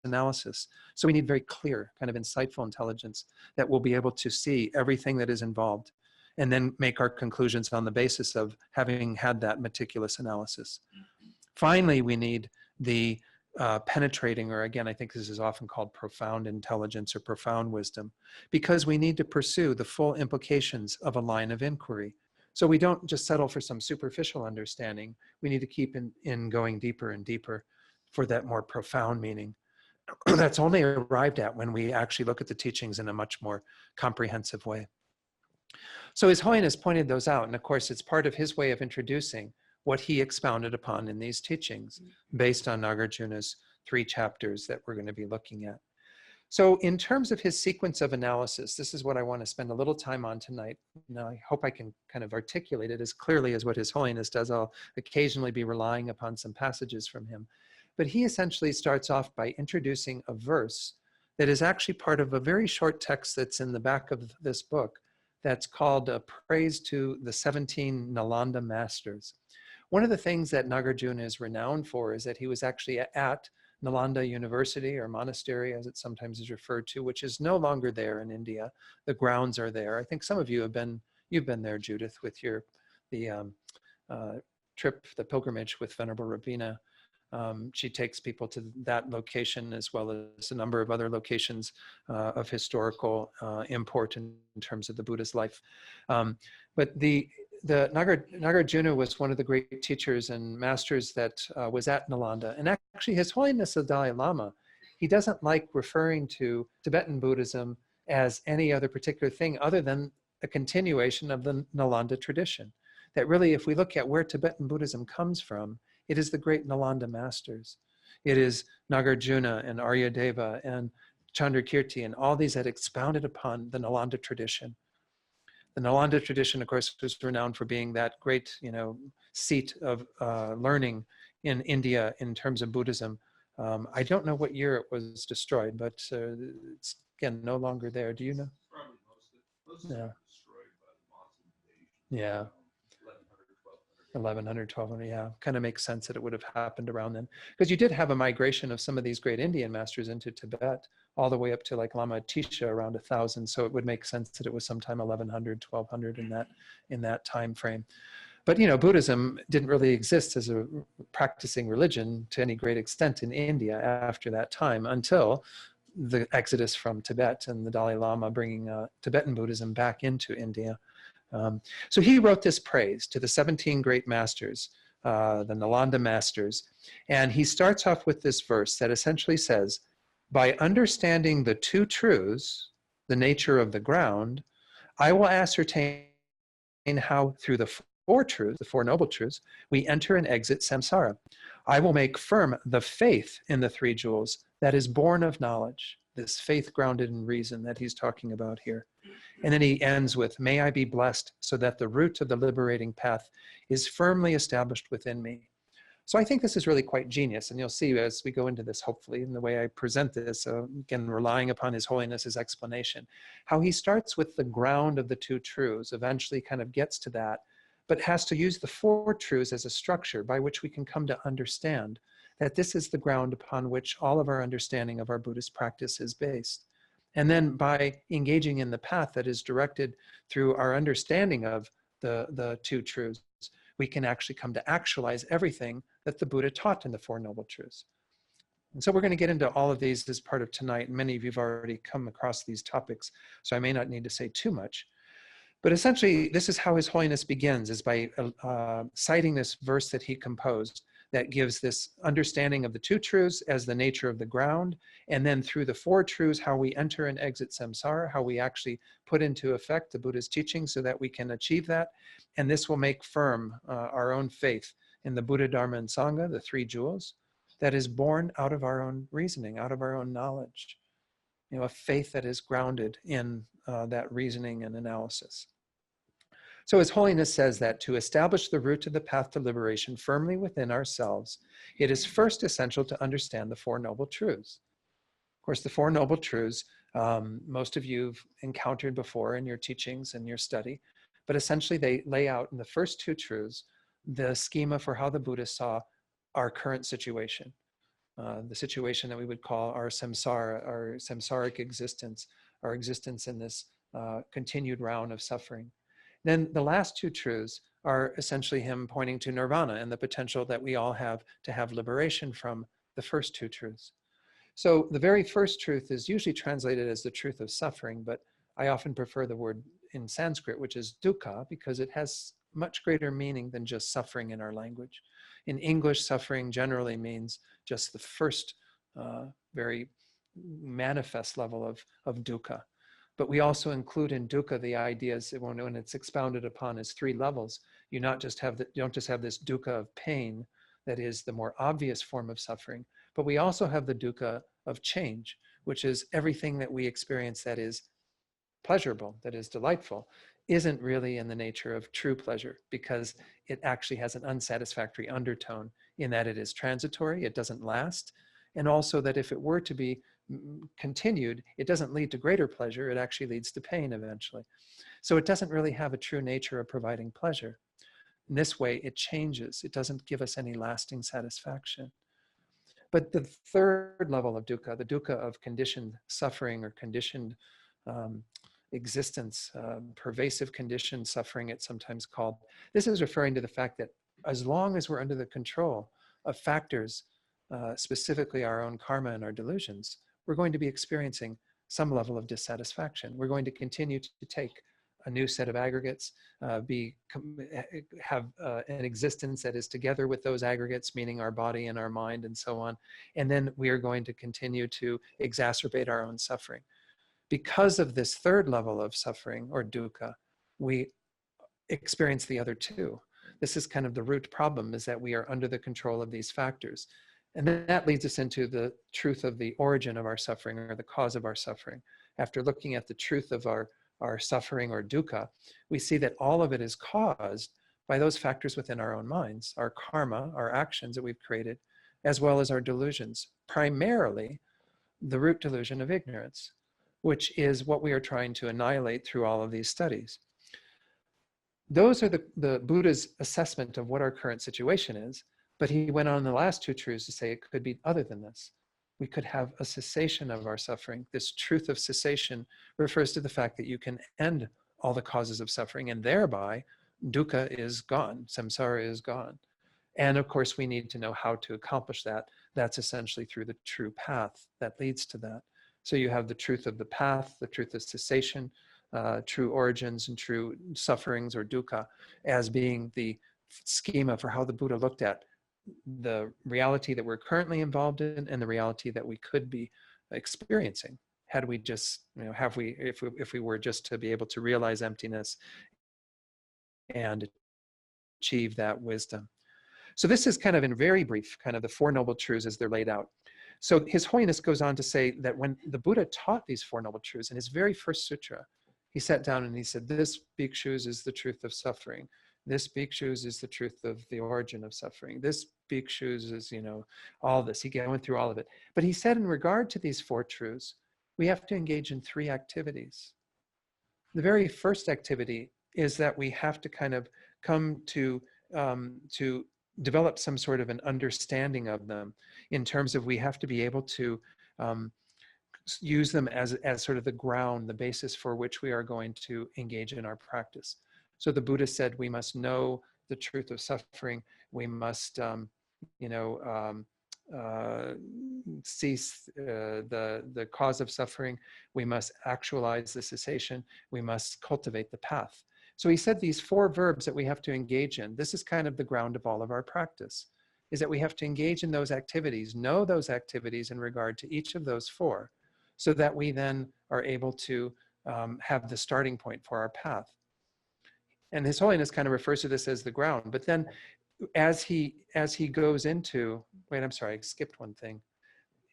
analysis. So we need very clear, kind of insightful intelligence that will be able to see everything that is involved and then make our conclusions on the basis of having had that meticulous analysis. Finally, we need the penetrating, or again, I think this is often called profound intelligence or profound wisdom, because we need to pursue the full implications of a line of inquiry. So we don't just settle for some superficial understanding. We need to keep in going deeper and deeper for that more profound meaning. That's only arrived at when we actually look at the teachings in a much more comprehensive way. So His Holiness pointed those out, and of course it's part of his way of introducing what he expounded upon in these teachings based on Nagarjuna's 3 chapters that we're going to be looking at. So in terms of his sequence of analysis, this is what I want to spend a little time on tonight. Now, I hope I can kind of articulate it as clearly as what His Holiness does. I'll occasionally be relying upon some passages from him. But he essentially starts off by introducing a verse that is actually part of a very short text that's in the back of this book that's called a Praise to the 17 Nalanda Masters. One of the things that Nagarjuna is renowned for is that he was actually at Nalanda University, or monastery as it sometimes is referred to, which is no longer there in India. The grounds are there. I think some of you you've been there, Judith, with the trip, the pilgrimage with Venerable Rabina. She takes people to that location as well as a number of other locations of historical import in terms of the Buddha's life. But the Nagarjuna was one of the great teachers and masters that was at Nalanda. And actually His Holiness the Dalai Lama, he doesn't like referring to Tibetan Buddhism as any other particular thing other than a continuation of the Nalanda tradition. That really, if we look at where Tibetan Buddhism comes from, it is the great Nalanda masters. It is Nagarjuna and Aryadeva and Chandrakirti and all these that expounded upon the Nalanda tradition. The Nalanda tradition, of course, was renowned for being that great, seat of learning in India in terms of Buddhism. I don't know what year it was destroyed, but it's, again, no longer there. Do you know? Probably most of it Yeah. was destroyed by the Muslim invasion. Yeah. 1100, 1200, yeah. Kind of makes sense that it would have happened around then. Because you did have a migration of some of these great Indian masters into Tibet, all the way up to like Lama Atisha around 1000. So it would make sense that it was sometime 1100, 1200 in that time frame. But Buddhism didn't really exist as a practicing religion to any great extent in India after that time, until the exodus from Tibet and the Dalai Lama bringing Tibetan Buddhism back into India. So he wrote this praise to the 17 great masters, the Nalanda masters, and he starts off with this verse that essentially says, by understanding the 2 truths, the nature of the ground, I will ascertain how through the 4 truths, the 4 noble truths, we enter and exit samsara. I will make firm the faith in the 3 jewels that is born of knowledge, this faith grounded in reason that he's talking about here. And then he ends with, may I be blessed so that the root of the liberating path is firmly established within me. So I think this is really quite genius. And you'll see as we go into this, hopefully, in the way I present this, again, relying upon His Holiness's explanation, how he starts with the ground of the 2 truths, eventually kind of gets to that, but has to use the 4 truths as a structure by which we can come to understand that this is the ground upon which all of our understanding of our Buddhist practice is based. And then by engaging in the path that is directed through our understanding of the 2 truths, we can actually come to actualize everything that the Buddha taught in the 4 Noble Truths. And so we're going to get into all of these as part of tonight. Many of you have already come across these topics, so I may not need to say too much. But essentially, this is how His Holiness begins, is by citing this verse that he composed that gives this understanding of the 2 truths as the nature of the ground, and then through the 4 truths, how we enter and exit samsara, how we actually put into effect the Buddha's teaching so that we can achieve that. And this will make firm our own faith in the Buddha, Dharma, and Sangha, the 3 jewels, that is born out of our own reasoning, out of our own knowledge. A faith that is grounded in that reasoning and analysis. So His Holiness says that to establish the route to the path to liberation firmly within ourselves, it is first essential to understand the Four Noble Truths. Of course, the Four Noble Truths, most of you've encountered before in your teachings and your study, but essentially they lay out in the first two truths the schema for how the Buddha saw our current situation, the situation that we would call our samsara, our samsaric existence, our existence in this continued round of suffering. Then the last two truths are essentially him pointing to nirvana and the potential that we all have to have liberation from the first two truths. So the very first truth is usually translated as the truth of suffering, but I often prefer the word in Sanskrit, which is dukkha, because it has much greater meaning than just suffering in our language. In English, suffering generally means just the first very manifest level of dukkha. But we also include in dukkha the ideas that when it's expounded upon as three levels, you don't just have this dukkha of pain that is the more obvious form of suffering, but we also have the dukkha of change, which is everything that we experience that is pleasurable, that is delightful, isn't really in the nature of true pleasure, because it actually has an unsatisfactory undertone in that it is transitory, it doesn't last, and also that if it were to be continued, it doesn't lead to greater pleasure, it actually leads to pain eventually. So it doesn't really have a true nature of providing pleasure. In this way, it changes. It doesn't give us any lasting satisfaction. But the third level of dukkha, the dukkha of conditioned suffering or conditioned existence, pervasive conditioned suffering, it's sometimes called. This is referring to the fact that as long as we're under the control of factors, specifically our own karma and our delusions, we're going to be experiencing some level of dissatisfaction. We're going to continue to take a new set of aggregates, have an existence that is together with those aggregates, meaning our body and our mind and so on. And then we are going to continue to exacerbate our own suffering. Because of this third level of suffering or dukkha, we experience the other two. This is kind of the root problem, is that we are under the control of these factors. And then that leads us into the truth of the origin of our suffering or the cause of our suffering. After looking at the truth of our suffering or dukkha, we see that all of it is caused by those factors within our own minds, our karma, our actions that we've created, as well as our delusions, primarily the root delusion of ignorance, which is what we are trying to annihilate through all of these studies. Those are the Buddha's assessment of what our current situation is, but he went on in the last two truths to say it could be other than this. We could have a cessation of our suffering. This truth of cessation refers to the fact that you can end all the causes of suffering, and thereby dukkha is gone, samsara is gone. And of course, we need to know how to accomplish that. That's essentially through the true path that leads to that. So you have the truth of the path, the truth of cessation, true origins and true sufferings or dukkha as being the schema for how the Buddha looked at the reality that we're currently involved in and the reality that we could be experiencing had we just, if we were just to be able to realize emptiness and achieve that wisdom. So this is kind of in very brief, kind of the Four Noble Truths as they're laid out. So His Holiness goes on to say that when the Buddha taught these Four Noble Truths in his very first sutra, he sat down and he said, this bhikshus is the truth of suffering. This bhikshus is the truth of the origin of suffering. This bhikshus is, all this. He went through all of it. But he said in regard to these four truths, we have to engage in three activities. The very first activity is that we have to kind of come to develop some sort of an understanding of them in terms of we have to be able to use them as sort of the ground, the basis for which we are going to engage in our practice. So the Buddha said we must know the truth of suffering. We must, cease the cause of suffering. We must actualize the cessation. We must cultivate the path. So he said these four verbs that we have to engage in. This is kind of the ground of all of our practice, is that we have to engage in those activities, know those activities in regard to each of those four, so that we then are able to have the starting point for our path. And His Holiness kind of refers to this as the ground. But then as he goes into, wait, I'm sorry, I skipped one thing.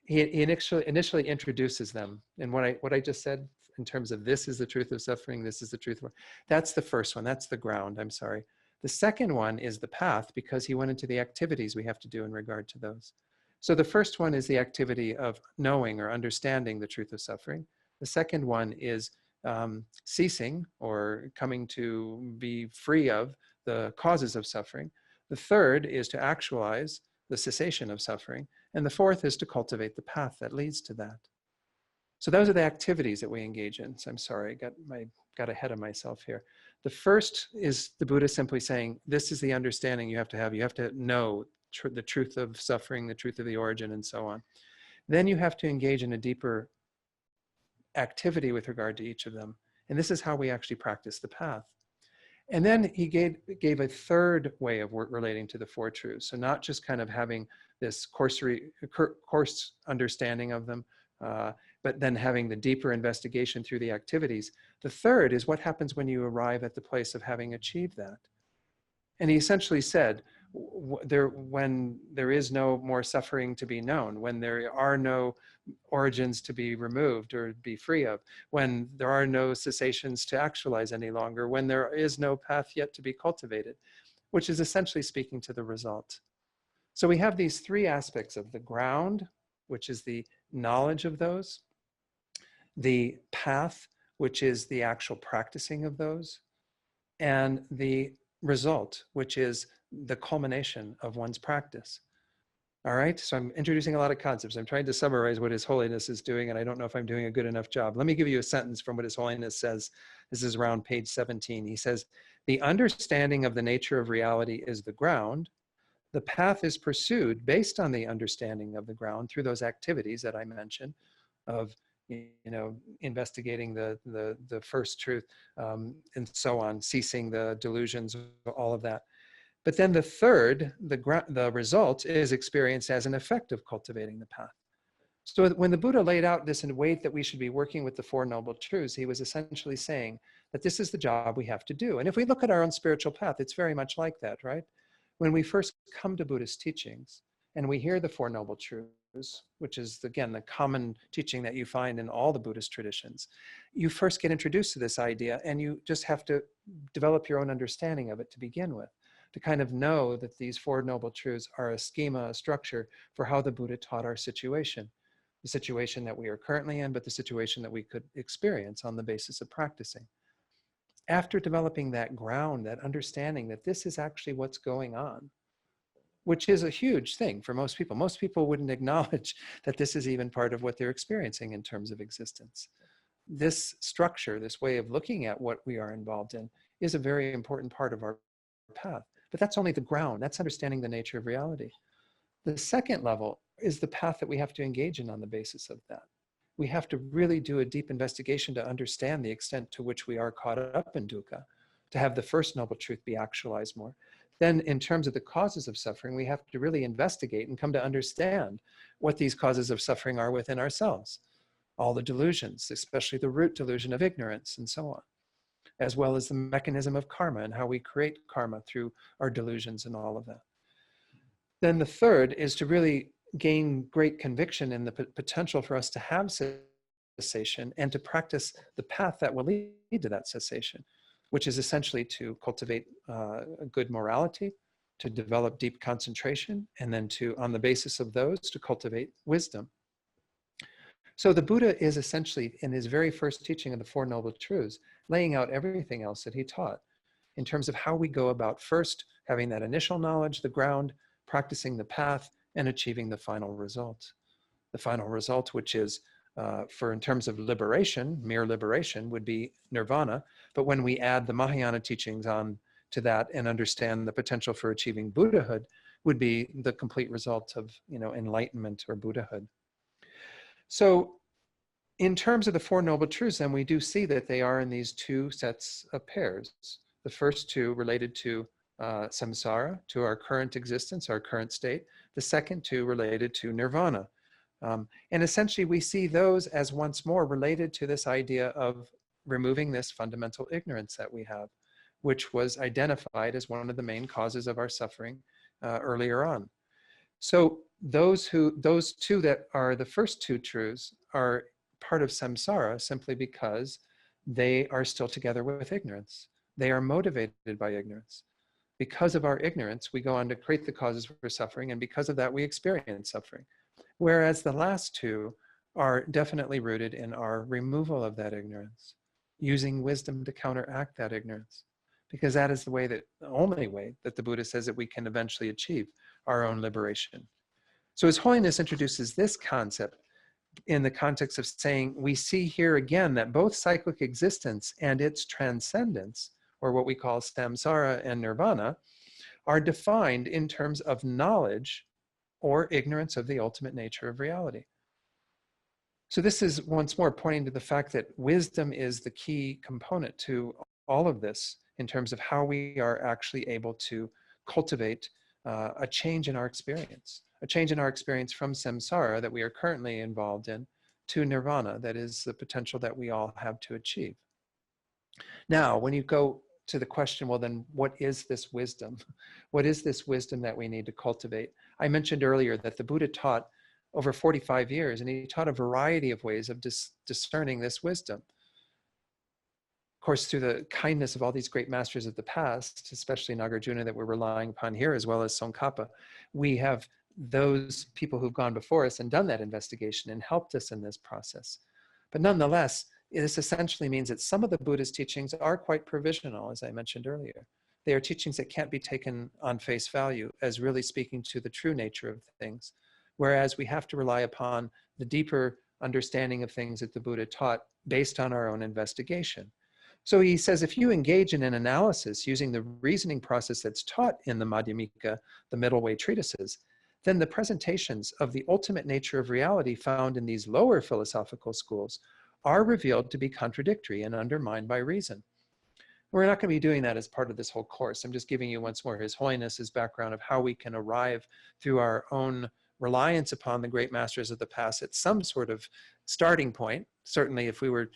he initially introduces them. And what I just said in terms of this is the truth of suffering, this is the truth of, that's the first one, that's the ground, I'm sorry. The second one is the path, because he went into the activities we have to do in regard to those. So the first one is the activity of knowing or understanding the truth of suffering. The second one is ceasing or coming to be free of the causes of suffering. The third is to actualize the cessation of suffering. And the fourth is to cultivate the path that leads to that. So those are the activities that we engage in. So I'm sorry, I got ahead of myself here. The first is the Buddha simply saying, this is the understanding you have to have. You have to know the truth of suffering, the truth of the origin, and so on. Then you have to engage in a deeper activity with regard to each of them. And this is how we actually practice the path. And then he gave a third way of relating to the four truths. So not just kind of having this coarse understanding of them, but then having the deeper investigation through the activities. The third is what happens when you arrive at the place of having achieved that. And he essentially said, when there is no more suffering to be known, when there are no origins to be removed or be free of, when there are no cessations to actualize any longer, when there is no path yet to be cultivated, which is essentially speaking to the result. So we have these three aspects of the ground, which is the knowledge of those, the path, which is the actual practicing of those, and the result, which is the culmination of one's practice. All right, so I'm introducing a lot of concepts. I'm trying to summarize what His Holiness is doing, and I don't know if I'm doing a good enough job. Let me give you a sentence from what His Holiness says. This is around page 17. He says, the understanding of the nature of reality is the ground. The path is pursued based on the understanding of the ground through those activities that I mentioned of, investigating the first truth, and so on, ceasing the delusions, all of that. But then the third, the result, is experienced as an effect of cultivating the path. So when the Buddha laid out this in a way that we should be working with the Four Noble Truths, he was essentially saying that this is the job we have to do. And if we look at our own spiritual path, it's very much like that, right? When we first come to Buddhist teachings and we hear the Four Noble Truths, which is, again, the common teaching that you find in all the Buddhist traditions, you first get introduced to this idea and you just have to develop your own understanding of it to begin with, to kind of know that these Four Noble Truths are a schema, a structure for how the Buddha taught our situation, the situation that we are currently in, but the situation that we could experience on the basis of practicing. After developing that ground, that understanding that this is actually what's going on, which is a huge thing for most people. Most people wouldn't acknowledge that this is even part of what they're experiencing in terms of existence. This structure, this way of looking at what we are involved in, is a very important part of our path. But that's only the ground. That's understanding the nature of reality. The second level is the path that we have to engage in on the basis of that. We have to really do a deep investigation to understand the extent to which we are caught up in dukkha, to have the first noble truth be actualized more. Then in terms of the causes of suffering, we have to really investigate and come to understand what these causes of suffering are within ourselves. All the delusions, especially the root delusion of ignorance and so on, as well as the mechanism of karma and how we create karma through our delusions and all of that. Then the third is to really gain great conviction in the potential for us to have cessation and to practice the path that will lead to that cessation, which is essentially to cultivate a good morality, to develop deep concentration, and then to, on the basis of those, to cultivate wisdom. So the Buddha is essentially, in his very first teaching of the Four Noble Truths, laying out everything else that he taught in terms of how we go about first having that initial knowledge, the ground, practicing the path, and achieving the final result. The final result, which is, in terms of liberation, mere liberation, would be nirvana. But when we add the Mahayana teachings on to that and understand the potential for achieving Buddhahood, would be the complete result of, enlightenment or Buddhahood. So in terms of the Four Noble Truths, then we do see that they are in these two sets of pairs. The first two related to samsara, to our current existence, our current state. The second two related to nirvana. And essentially we see those as once more related to this idea of removing this fundamental ignorance that we have, which was identified as one of the main causes of our suffering earlier on. So those two that are the first two truths are part of samsara simply because they are still together with ignorance. They are motivated by ignorance. Because of our ignorance, we go on to create the causes for suffering, and because of that, we experience suffering. Whereas the last two are definitely rooted in our removal of that ignorance, using wisdom to counteract that ignorance, because that is the only way that the Buddha says that we can eventually achieve our own liberation. So His Holiness introduces this concept in the context of saying, we see here again that both cyclic existence and its transcendence, or what we call samsara and nirvana, are defined in terms of knowledge or ignorance of the ultimate nature of reality. So this is once more pointing to the fact that wisdom is the key component to all of this in terms of how we are actually able to cultivate a change in our experience, from samsara that we are currently involved in to nirvana, that is the potential that we all have to achieve. Now, when you go to the question, well, then what is this wisdom? What is this wisdom that we need to cultivate? I mentioned earlier that the Buddha taught over 45 years, and he taught a variety of ways of discerning this wisdom. Of course, through the kindness of all these great masters of the past, especially Nagarjuna that we're relying upon here, as well as Tsongkhapa, we have those people who've gone before us and done that investigation and helped us in this process. But nonetheless, this essentially means that some of the Buddha's teachings are quite provisional, as I mentioned earlier. They are teachings that can't be taken on face value as really speaking to the true nature of things, whereas we have to rely upon the deeper understanding of things that the Buddha taught based on our own investigation. So he says, if you engage in an analysis using the reasoning process that's taught in the Madhyamika, the middle way treatises, then the presentations of the ultimate nature of reality found in these lower philosophical schools are revealed to be contradictory and undermined by reason. We're not going to be doing that as part of this whole course. I'm just giving you once more His Holiness's background of how we can arrive through our own reliance upon the great masters of the past at some sort of starting point. Certainly if we were,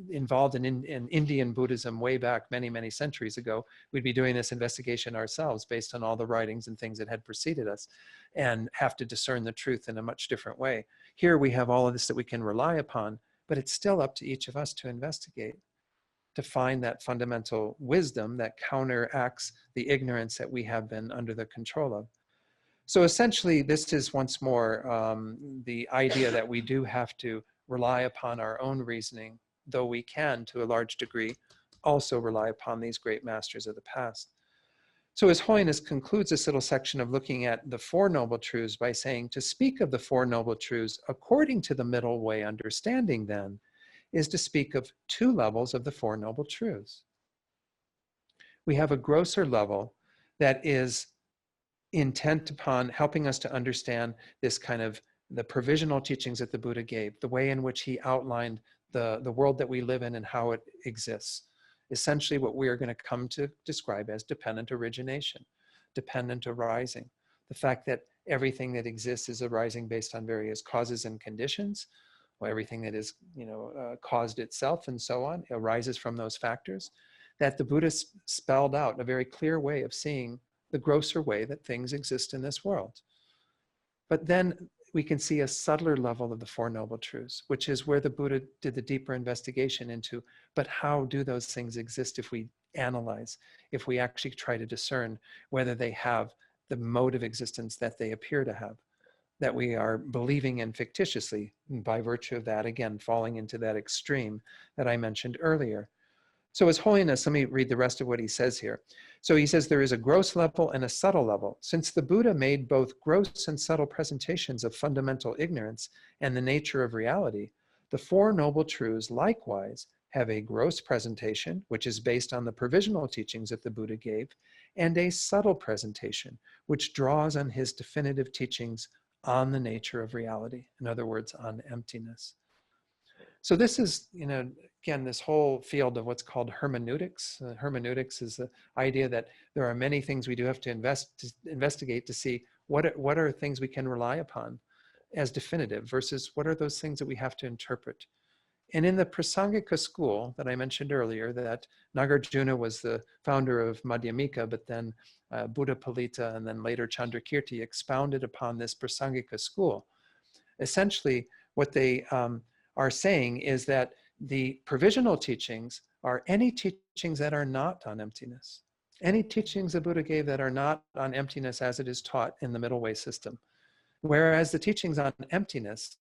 involved in Indian Buddhism way back many, many centuries ago, we'd be doing this investigation ourselves based on all the writings and things that had preceded us and have to discern the truth in a much different way. Here we have all of this that we can rely upon, but it's still up to each of us to investigate, to find that fundamental wisdom that counteracts the ignorance that we have been under the control of. So essentially, this is once more the idea that we do have to rely upon our own reasoning, though we can, to a large degree, also rely upon these great masters of the past. So His Holiness concludes this little section of looking at the Four Noble Truths by saying, to speak of the Four Noble Truths according to the middle way understanding, then, is to speak of two levels of the Four Noble Truths. We have a grosser level that is intent upon helping us to understand this kind of the provisional teachings that the Buddha gave, the way in which he outlined the world that we live in and how it exists. Essentially what we are going to come to describe as dependent origination, dependent arising. The fact that everything that exists is arising based on various causes and conditions, or everything that is caused itself and so on arises from those factors, that the Buddha spelled out in a very clear way of seeing the grosser way that things exist in this world. But then we can see a subtler level of the Four Noble Truths, which is where the Buddha did the deeper investigation into, but how do those things exist if we analyze, if we actually try to discern whether they have the mode of existence that they appear to have, that we are believing in fictitiously, by virtue of that, again, falling into that extreme that I mentioned earlier. So His Holiness, let me read the rest of what he says here. So he says there is a gross level and a subtle level. Since the Buddha made both gross and subtle presentations of fundamental ignorance and the nature of reality, the Four Noble Truths likewise have a gross presentation, which is based on the provisional teachings that the Buddha gave, and a subtle presentation, which draws on his definitive teachings on the nature of reality. In other words, on emptiness. So this is, again, this whole field of what's called hermeneutics. Hermeneutics is the idea that there are many things we do have to investigate to see what are things we can rely upon as definitive versus what are those things that we have to interpret. And in the Prasangika school that I mentioned earlier, that Nagarjuna was the founder of Madhyamika, but then Buddha Palita and then later Chandrakirti expounded upon this Prasangika school. Essentially, what they are saying is that the provisional teachings are any teachings that are not on emptiness. Any teachings the Buddha gave that are not on emptiness as it is taught in the middle way system. Whereas the teachings on emptiness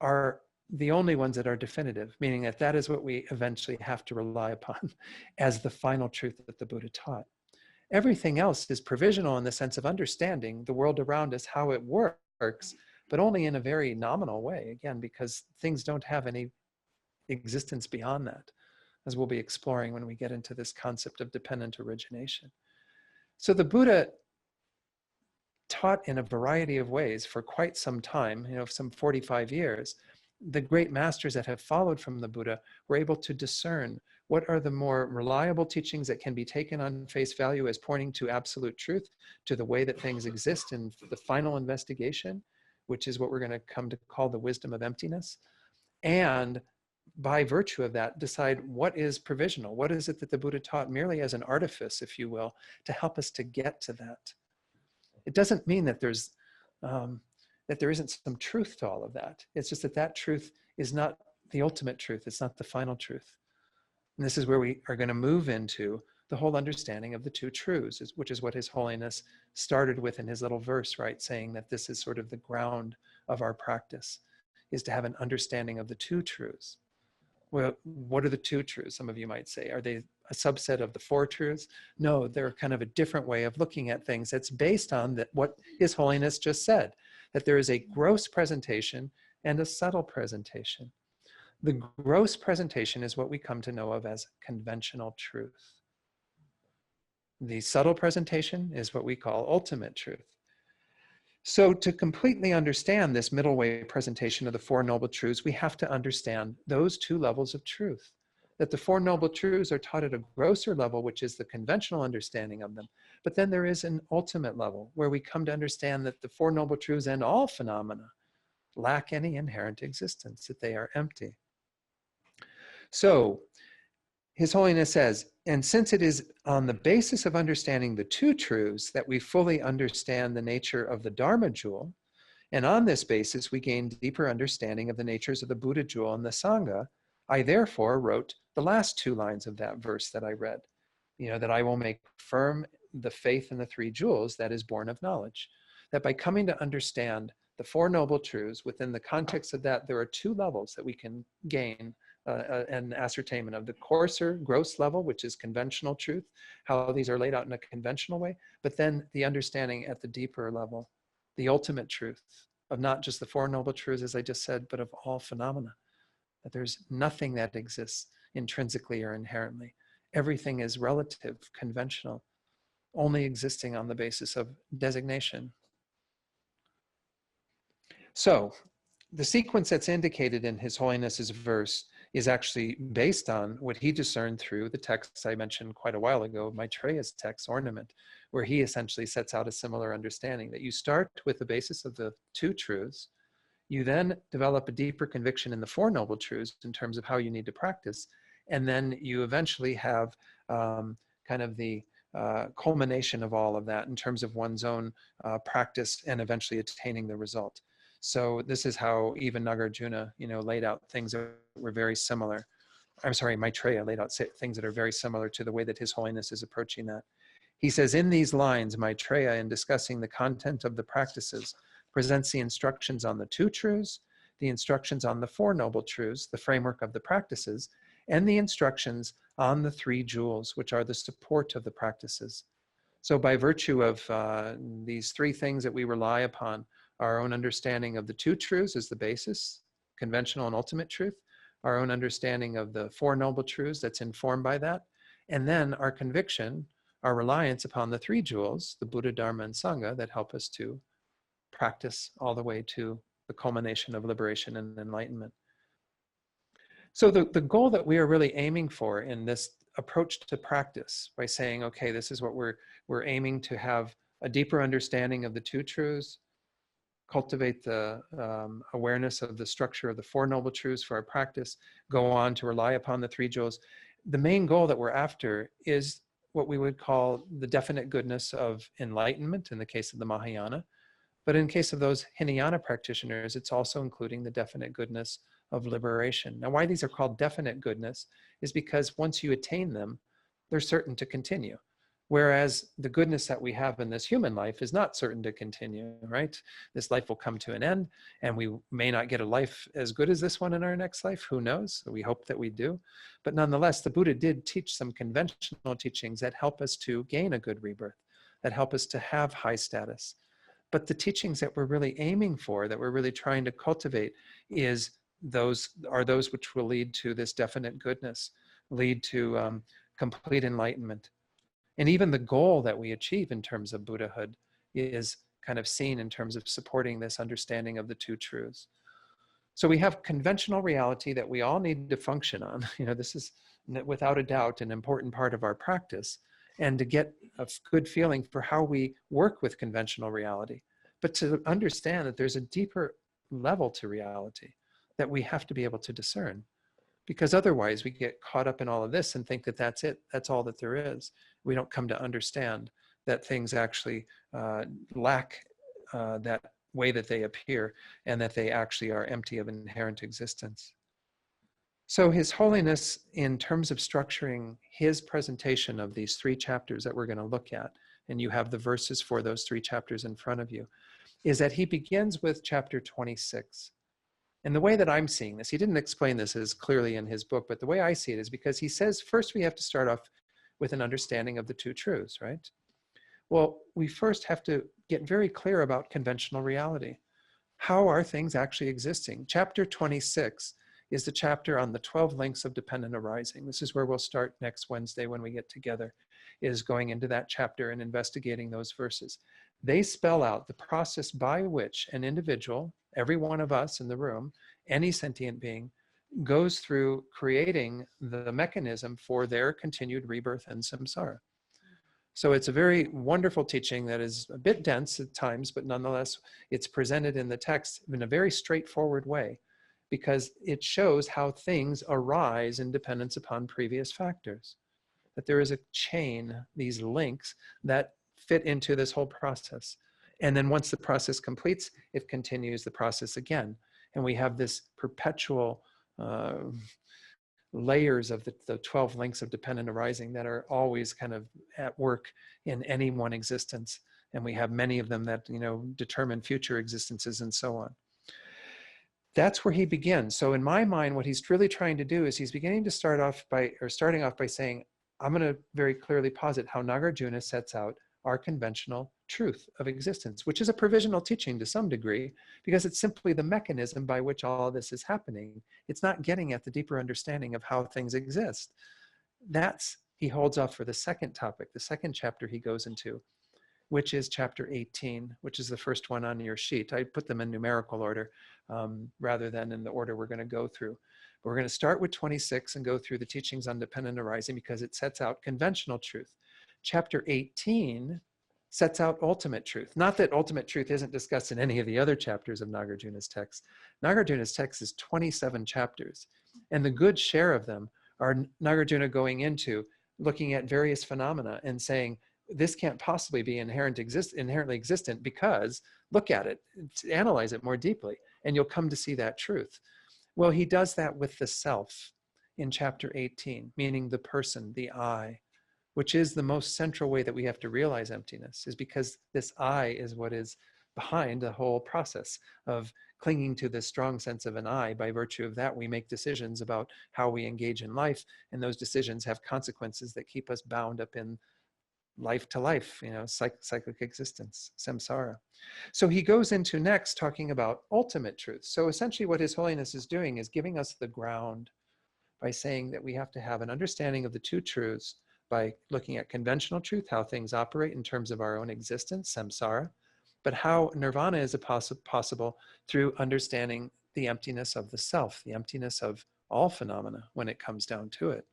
are the only ones that are definitive, meaning that that is what we eventually have to rely upon as the final truth that the Buddha taught. Everything else is provisional in the sense of understanding the world around us, how it works, but only in a very nominal way, again, because things don't have any existence beyond that, as we'll be exploring when we get into this concept of dependent origination. So the Buddha taught in a variety of ways for quite some time, some 45 years. The great masters that have followed from the Buddha were able to discern what are the more reliable teachings that can be taken on face value as pointing to absolute truth, to the way that things exist in the final investigation, which is what we're going to come to call the wisdom of emptiness. And by virtue of that, decide what is provisional. What is it that the Buddha taught merely as an artifice, if you will, to help us to get to that? It doesn't mean that that there isn't some truth to all of that. It's just that that truth is not the ultimate truth. It's not the final truth. And this is where we are going to move into the whole understanding of the two truths, which is what His Holiness started with in his little verse, right? Saying that this is sort of the ground of our practice, is to have an understanding of the two truths. Well, what are the two truths? Some of you might say, are they a subset of the four truths? No, they're kind of a different way of looking at things that's based on what His Holiness just said, that there is a gross presentation and a subtle presentation. The gross presentation is what we come to know of as conventional truth. The subtle presentation is what we call ultimate truth. So to completely understand this middle way presentation of the Four Noble Truths, we have to understand those two levels of truth. That the Four Noble Truths are taught at a grosser level, which is the conventional understanding of them. But then there is an ultimate level where we come to understand that the Four Noble Truths and all phenomena lack any inherent existence, that they are empty. So His Holiness says, and since it is on the basis of understanding the two truths that we fully understand the nature of the Dharma jewel, and on this basis we gain deeper understanding of the natures of the Buddha jewel and the Sangha, I therefore wrote the last two lines of that verse that I read, that I will make firm the faith in the three jewels that is born of knowledge. That by coming to understand the Four Noble Truths, within the context of that, there are two levels that we can gain an ascertainment of: the coarser, gross level, which is conventional truth, how these are laid out in a conventional way, but then the understanding at the deeper level, the ultimate truth of not just the Four Noble Truths, as I just said, but of all phenomena. That there's nothing that exists intrinsically or inherently. Everything is relative, conventional, only existing on the basis of designation. So the sequence that's indicated in His Holiness's verse is actually based on what he discerned through the texts I mentioned quite a while ago, Maitreya's text, Ornament, where he essentially sets out a similar understanding, that you start with the basis of the two truths, you then develop a deeper conviction in the Four Noble Truths in terms of how you need to practice, and then you eventually have kind of the culmination of all of that in terms of one's own practice and eventually attaining the result. So this is how even Nagarjuna, laid out things that were very similar. I'm sorry, Maitreya laid out things that are very similar to the way that His Holiness is approaching that. He says, in these lines, Maitreya, in discussing the content of the practices, presents the instructions on the two truths, the instructions on the Four Noble Truths, the framework of the practices, and the instructions on the three jewels, which are the support of the practices. So by virtue of these three things that we rely upon, our own understanding of the two truths as the basis, conventional and ultimate truth, our own understanding of the Four Noble Truths that's informed by that, and then our conviction, our reliance upon the three jewels, the Buddha, Dharma, and Sangha, that help us to practice all the way to the culmination of liberation and enlightenment. So the goal that we are really aiming for in this approach to practice, by saying, okay, this is what we're aiming to have a deeper understanding of the two truths, cultivate the awareness of the structure of the Four Noble Truths for our practice, go on to rely upon the three jewels. The main goal that we're after is what we would call the definite goodness of enlightenment in the case of the Mahayana. But in case of those Hinayana practitioners, it's also including the definite goodness of liberation. Now, why these are called definite goodness is because once you attain them, they're certain to continue. Whereas the goodness that we have in this human life is not certain to continue, right? This life will come to an end, and we may not get a life as good as this one in our next life. Who knows? We hope that we do. But nonetheless, the Buddha did teach some conventional teachings that help us to gain a good rebirth, that help us to have high status. But the teachings that we're really aiming for, that we're really trying to cultivate, are those which will lead to this definite goodness, lead to complete enlightenment. And even the goal that we achieve in terms of Buddhahood is kind of seen in terms of supporting this understanding of the two truths. So we have conventional reality that we all need to function on. This is without a doubt an important part of our practice, and to get a good feeling for how we work with conventional reality, but to understand that there's a deeper level to reality that we have to be able to discern. Because otherwise we get caught up in all of this and think that that's it, that's all that there is. We don't come to understand that things actually lack that way that they appear, and that they actually are empty of inherent existence. So His Holiness, in terms of structuring his presentation of these three chapters that we're going to look at, and you have the verses for those three chapters in front of you, is that he begins with chapter 26. And the way that I'm seeing this, he didn't explain this as clearly in his book, but the way I see it is because he says, first we have to start off with an understanding of the two truths, right? Well, we first have to get very clear about conventional reality. How are things actually existing? Chapter 26 is the chapter on the 12 links of dependent arising. This is where we'll start next Wednesday when we get together, is going into that chapter and investigating those verses. They spell out the process by which an individual, every one of us in the room, any sentient being, goes through creating the mechanism for their continued rebirth and samsara. So it's a very wonderful teaching that is a bit dense at times, but nonetheless, it's presented in the text in a very straightforward way, because it shows how things arise in dependence upon previous factors. That there is a chain, these links that fit into this whole process. And then once the process completes, it continues the process again. And we have this perpetual layers of the 12 links of dependent arising that are always kind of at work in any one existence. And we have many of them that, determine future existences and so on. That's where he begins. So in my mind, what he's really trying to do is he's beginning to starting off by saying, I'm going to very clearly posit how Nagarjuna sets out our conventional truth of existence, which is a provisional teaching to some degree, because it's simply the mechanism by which all of this is happening. It's not getting at the deeper understanding of how things exist. That's, he holds off for the second topic, the second chapter he goes into, which is chapter 18, which is the first one on your sheet. I put them in numerical order rather than in the order we're going to go through. But we're going to start with 26 and go through the teachings on dependent arising, because it sets out conventional truth. Chapter 18 sets out ultimate truth. Not that ultimate truth isn't discussed in any of the other chapters of Nagarjuna's text. Nagarjuna's text is 27 chapters, and the good share of them are Nagarjuna going into looking at various phenomena and saying, this can't possibly be inherently existent, because look at it, analyze it more deeply, and you'll come to see that truth. Well, he does that with the self in chapter 18, meaning the person, the I, which is the most central way that we have to realize emptiness, is because this I is what is behind the whole process of clinging to this strong sense of an I. By virtue of that, we make decisions about how we engage in life, and those decisions have consequences that keep us bound up in life to life, cyclic existence, samsara. So he goes into next talking about ultimate truth. So essentially what His Holiness is doing is giving us the ground by saying that we have to have an understanding of the two truths by looking at conventional truth, how things operate in terms of our own existence, samsara, but how nirvana is possible through understanding the emptiness of the self, the emptiness of all phenomena when it comes down to it.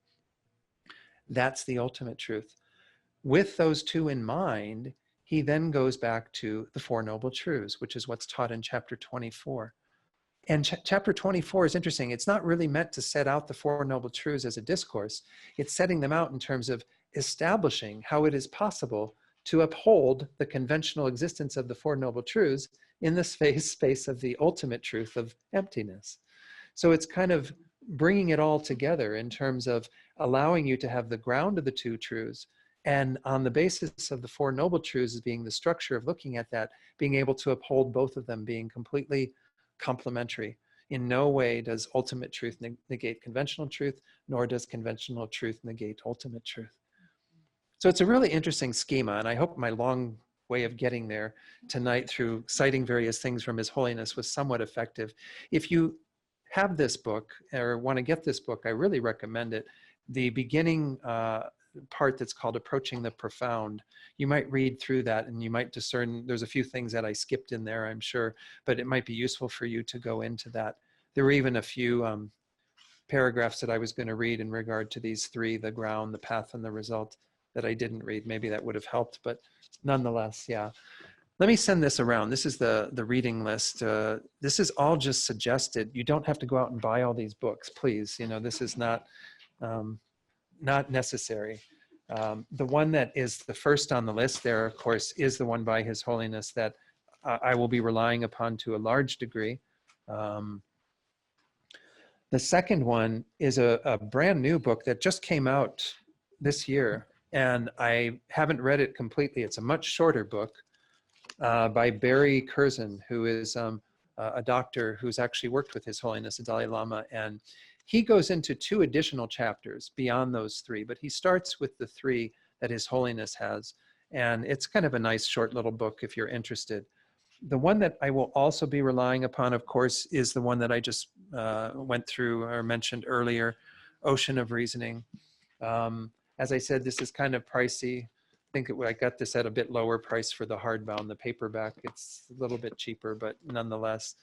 That's the ultimate truth. With those two in mind, he then goes back to the Four Noble Truths, which is what's taught in chapter 24. And chapter 24 is interesting. It's not really meant to set out the Four Noble Truths as a discourse. It's setting them out in terms of establishing how it is possible to uphold the conventional existence of the Four Noble Truths in the space of the ultimate truth of emptiness. So it's kind of bringing it all together in terms of allowing you to have the ground of the two truths, and on the basis of the Four Noble Truths as being the structure of looking at that, being able to uphold both of them being completely complementary. In no way does ultimate truth negate conventional truth, nor does conventional truth negate ultimate truth. So it's a really interesting schema, and I hope my long way of getting there tonight through citing various things from His Holiness was somewhat effective. If you have this book or want to get this book, I really recommend it. The beginning part that's called Approaching the Profound, you might read through that and you might discern, there's a few things that I skipped in there, I'm sure, but it might be useful for you to go into that. There were even a few paragraphs that I was going to read in regard to these three, the ground, the path, and the result, that I didn't read. Maybe that would have helped, but nonetheless, yeah. Let me send this around. This is the reading list. This is all just suggested. You don't have to go out and buy all these books, please. You know, this is not necessary. The one that is the first on the list there, of course, is the one by His Holiness that I will be relying upon to a large degree. The second one is a brand new book that just came out this year, and I haven't read it completely. It's a much shorter book by Barry Curzon, who is a doctor who's actually worked with His Holiness, the Dalai Lama, and he goes into 2 additional chapters beyond those 3, but he starts with the 3 that His Holiness has, and it's kind of a nice short little book if you're interested. The one that I will also be relying upon, of course, is the one that I just went through or mentioned earlier, Ocean of Reasoning. As I said, this is kind of pricey. I think I got this at a bit lower price for the hardbound. The paperback, it's a little bit cheaper, but nonetheless,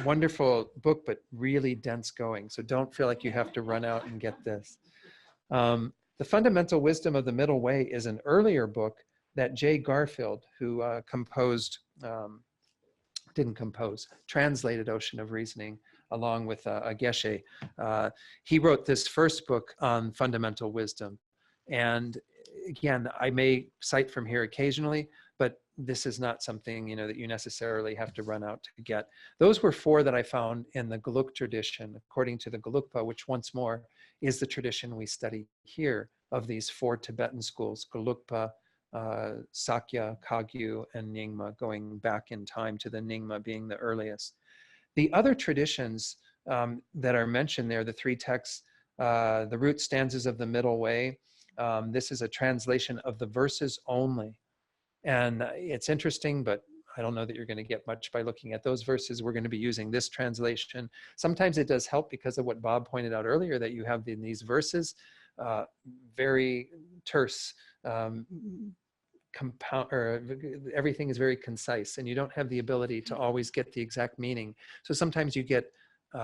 wonderful book, but really dense going. So don't feel like you have to run out and get this. The Fundamental Wisdom of the Middle Way is an earlier book that Jay Garfield, who translated Ocean of Reasoning along with a Geshe. He wrote this first book on fundamental wisdom. And again, I may cite from here occasionally, but this is not something, you know, that you necessarily have to run out to get. Those were 4 that I found in the Geluk tradition, according to the Gelugpa, which once more is the tradition we study here of these 4 Tibetan schools, Gelugpa, Sakya, Kagyu, and Nyingma, going back in time to the Nyingma being the earliest. The other traditions that are mentioned there, the 3 texts, the root stanzas of the Middle Way, this is a translation of the verses only. And it's interesting, but I don't know that you're going to get much by looking at those verses. We're going to be using this translation. Sometimes it does help because of what Bob pointed out earlier, that you have these verses, very terse, everything is very concise, and you don't have the ability to always get the exact meaning. So sometimes you get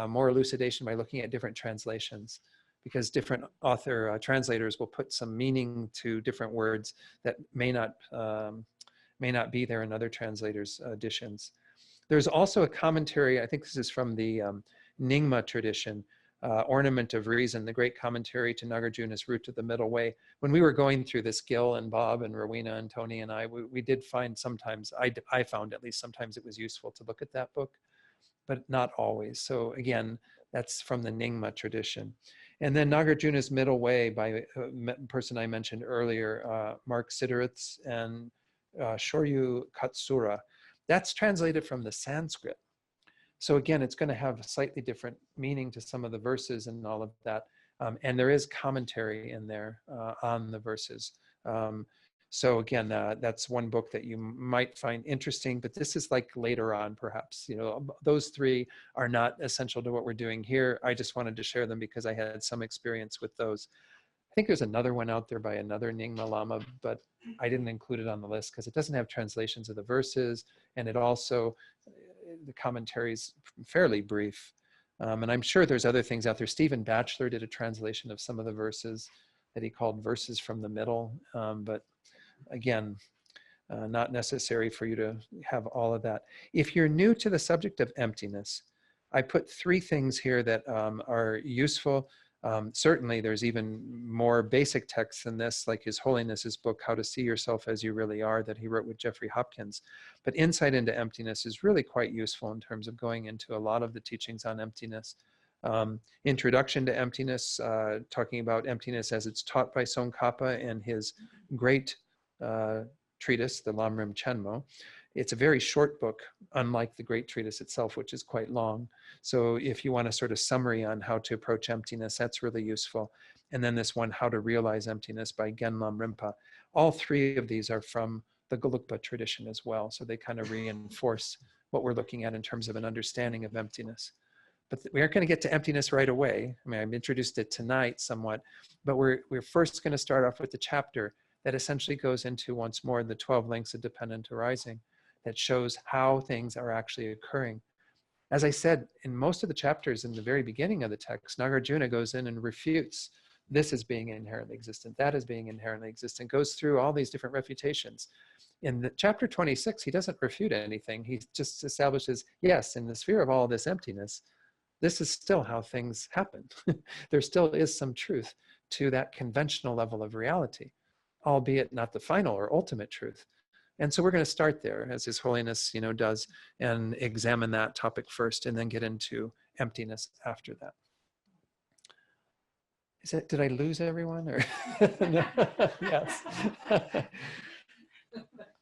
more elucidation by looking at different translations, because different translators will put some meaning to different words that may not be there in other translators' editions. There's also a commentary, I think this is from the Nyingma tradition, Ornament of Reason, the great commentary to Nagarjuna's Root to the Middle Way. When we were going through this, Gil and Bob and Rowena and Tony and I, we did find sometimes, I found at least sometimes it was useful to look at that book, but not always. So again, that's from the Nyingma tradition. And then Nagarjuna's Middle Way by a person I mentioned earlier, Mark Sideritz and Shoryu Katsura. That's translated from the Sanskrit. So again, it's going to have a slightly different meaning to some of the verses and all of that. And there is commentary in there on the verses. So again, that's one book that you might find interesting, but this is like later on, perhaps. You know, those 3 are not essential to what we're doing here. I just wanted to share them because I had some experience with those. I think there's another one out there by another Nyingma Lama, but I didn't include it on the list because it doesn't have translations of the verses, and it also, the commentary is fairly brief. And I'm sure there's other things out there. Stephen Batchelor did a translation of some of the verses that he called Verses from the Middle, but again, not necessary for you to have all of that. If you're new to the subject of emptiness, I put 3 things here that are useful. Certainly, there's even more basic texts than this, like His Holiness's book, How to See Yourself as You Really Are, that he wrote with Jeffrey Hopkins. But Insight into Emptiness is really quite useful in terms of going into a lot of the teachings on emptiness. Introduction to Emptiness, talking about emptiness as it's taught by Tsongkhapa and his great treatise, the Lamrim Chenmo. It's a very short book, unlike the great treatise itself, which is quite long. So if you want a sort of summary on how to approach emptiness, that's really useful. And then this one, How to Realize Emptiness by Genlam Rinpa. All 3 of these are from the Gelugpa tradition as well. So they kind of reinforce what we're looking at in terms of an understanding of emptiness. But we aren't going to get to emptiness right away. I mean, I've introduced it tonight somewhat, but we're first going to start off with the chapter that essentially goes into once more the 12 links of dependent arising, that shows how things are actually occurring. As I said, in most of the chapters in the very beginning of the text, Nagarjuna goes in and refutes this as being inherently existent, that as being inherently existent, goes through all these different refutations. In the chapter 26, he doesn't refute anything. He just establishes, yes, in the sphere of all this emptiness, this is still how things happen. There still is some truth to that conventional level of reality, albeit not the final or ultimate truth. And so we're going to start there, as His Holiness, does, and examine that topic first, and then get into emptiness after that. Did I lose everyone? Or yes.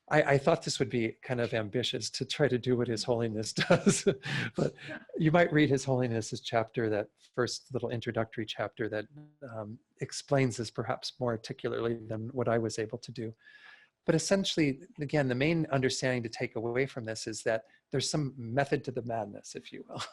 I thought this would be kind of ambitious to try to do what His Holiness does, but you might read His Holiness's chapter, that first little introductory chapter that explains this perhaps more articulately than what I was able to do. But essentially, again, the main understanding to take away from this is that there's some method to the madness, if you will.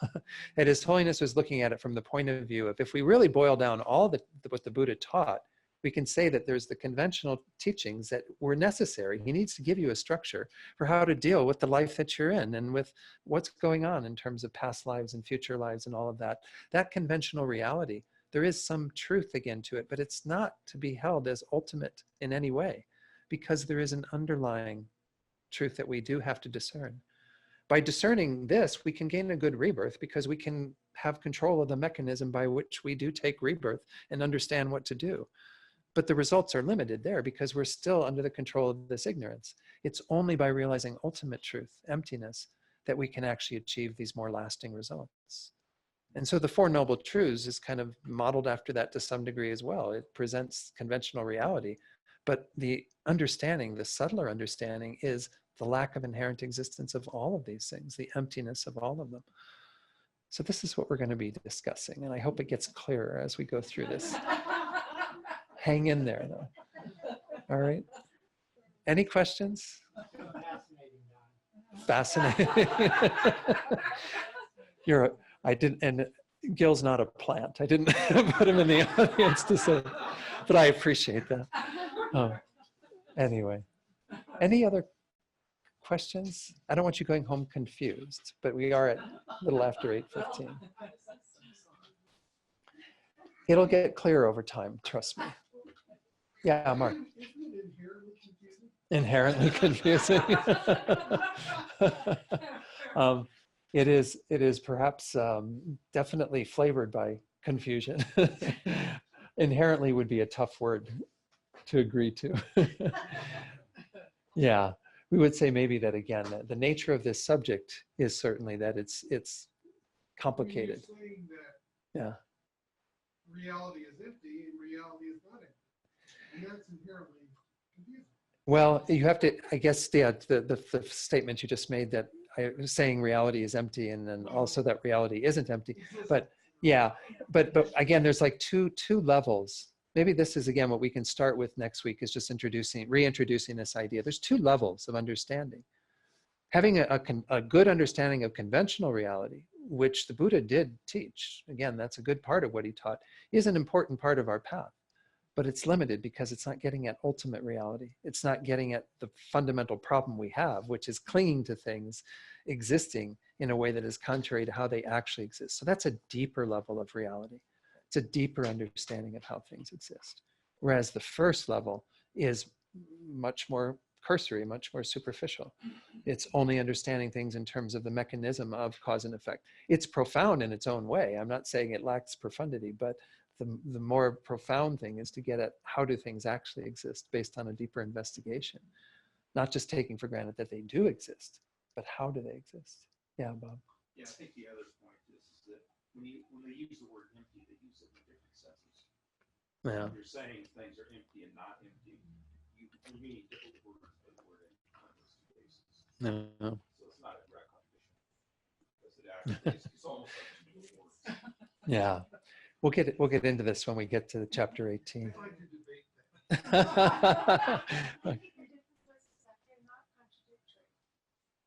And His Holiness was looking at it from the point of view of, if we really boil down all what the Buddha taught, we can say that there's the conventional teachings that were necessary. He needs to give you a structure for how to deal with the life that you're in and with what's going on in terms of past lives and future lives and all of that. That conventional reality, there is some truth again to it, but it's not to be held as ultimate in any way, because there is an underlying truth that we do have to discern. By discerning this, we can gain a good rebirth, because we can have control of the mechanism by which we do take rebirth and understand what to do. But the results are limited there, because we're still under the control of this ignorance. It's only by realizing ultimate truth, emptiness, that we can actually achieve these more lasting results. And so the Four Noble Truths is kind of modeled after that to some degree as well. It presents conventional reality, but the understanding, the subtler understanding, is the lack of inherent existence of all of these things, the emptiness of all of them. So this is what we're going to be discussing, and I hope it gets clearer as we go through this. Hang in there, though. All right. Any questions? Fascinating. I didn't, and Gil's not a plant. I didn't put him in the audience to say, but I appreciate that. Oh, anyway, any other questions? I don't want you going home confused, but we are at a little after 8:15. It'll get clearer over time, trust me. Yeah, Mark. Inherently confusing. It is perhaps definitely flavored by confusion. Inherently would be a tough word to agree to. Yeah, we would say maybe that again, the nature of this subject is certainly that it's complicated. Yeah. Reality is empty and reality is not empty. And that's inherently confusing. Well, you have to, I guess, yeah, the statement you just made, that I was saying reality is empty, and then also that reality isn't empty. But yeah, but again, there's like two levels. Maybe this is again what we can start with next week, is just reintroducing this idea. There's 2 levels of understanding. Having a good understanding of conventional reality, which the Buddha did teach, again, that's a good part of what he taught, is an important part of our path. But it's limited because it's not getting at ultimate reality. It's not getting at the fundamental problem we have, which is clinging to things existing in a way that is contrary to how they actually exist. So that's a deeper level of reality. It's a deeper understanding of how things exist. Whereas the first level is much more cursory, much more superficial. It's only understanding things in terms of the mechanism of cause and effect. It's profound in its own way. I'm not saying it lacks profundity, but the more profound thing is to get at how do things actually exist based on a deeper investigation, not just taking for granted that they do exist, but how do they exist? Yeah, Bob. Yeah, I think the other point is that when they use the word empty, they use it in different senses. Yeah. When you're saying things are empty and not empty, you're meaning different words for the word empty on those two bases. No. So it's not a direct competition. Because it actually is, it's almost like two different words. Yeah. We'll get into this when we get to chapter 18. I'd like to debate that. I think the difference is that they're not contradictory.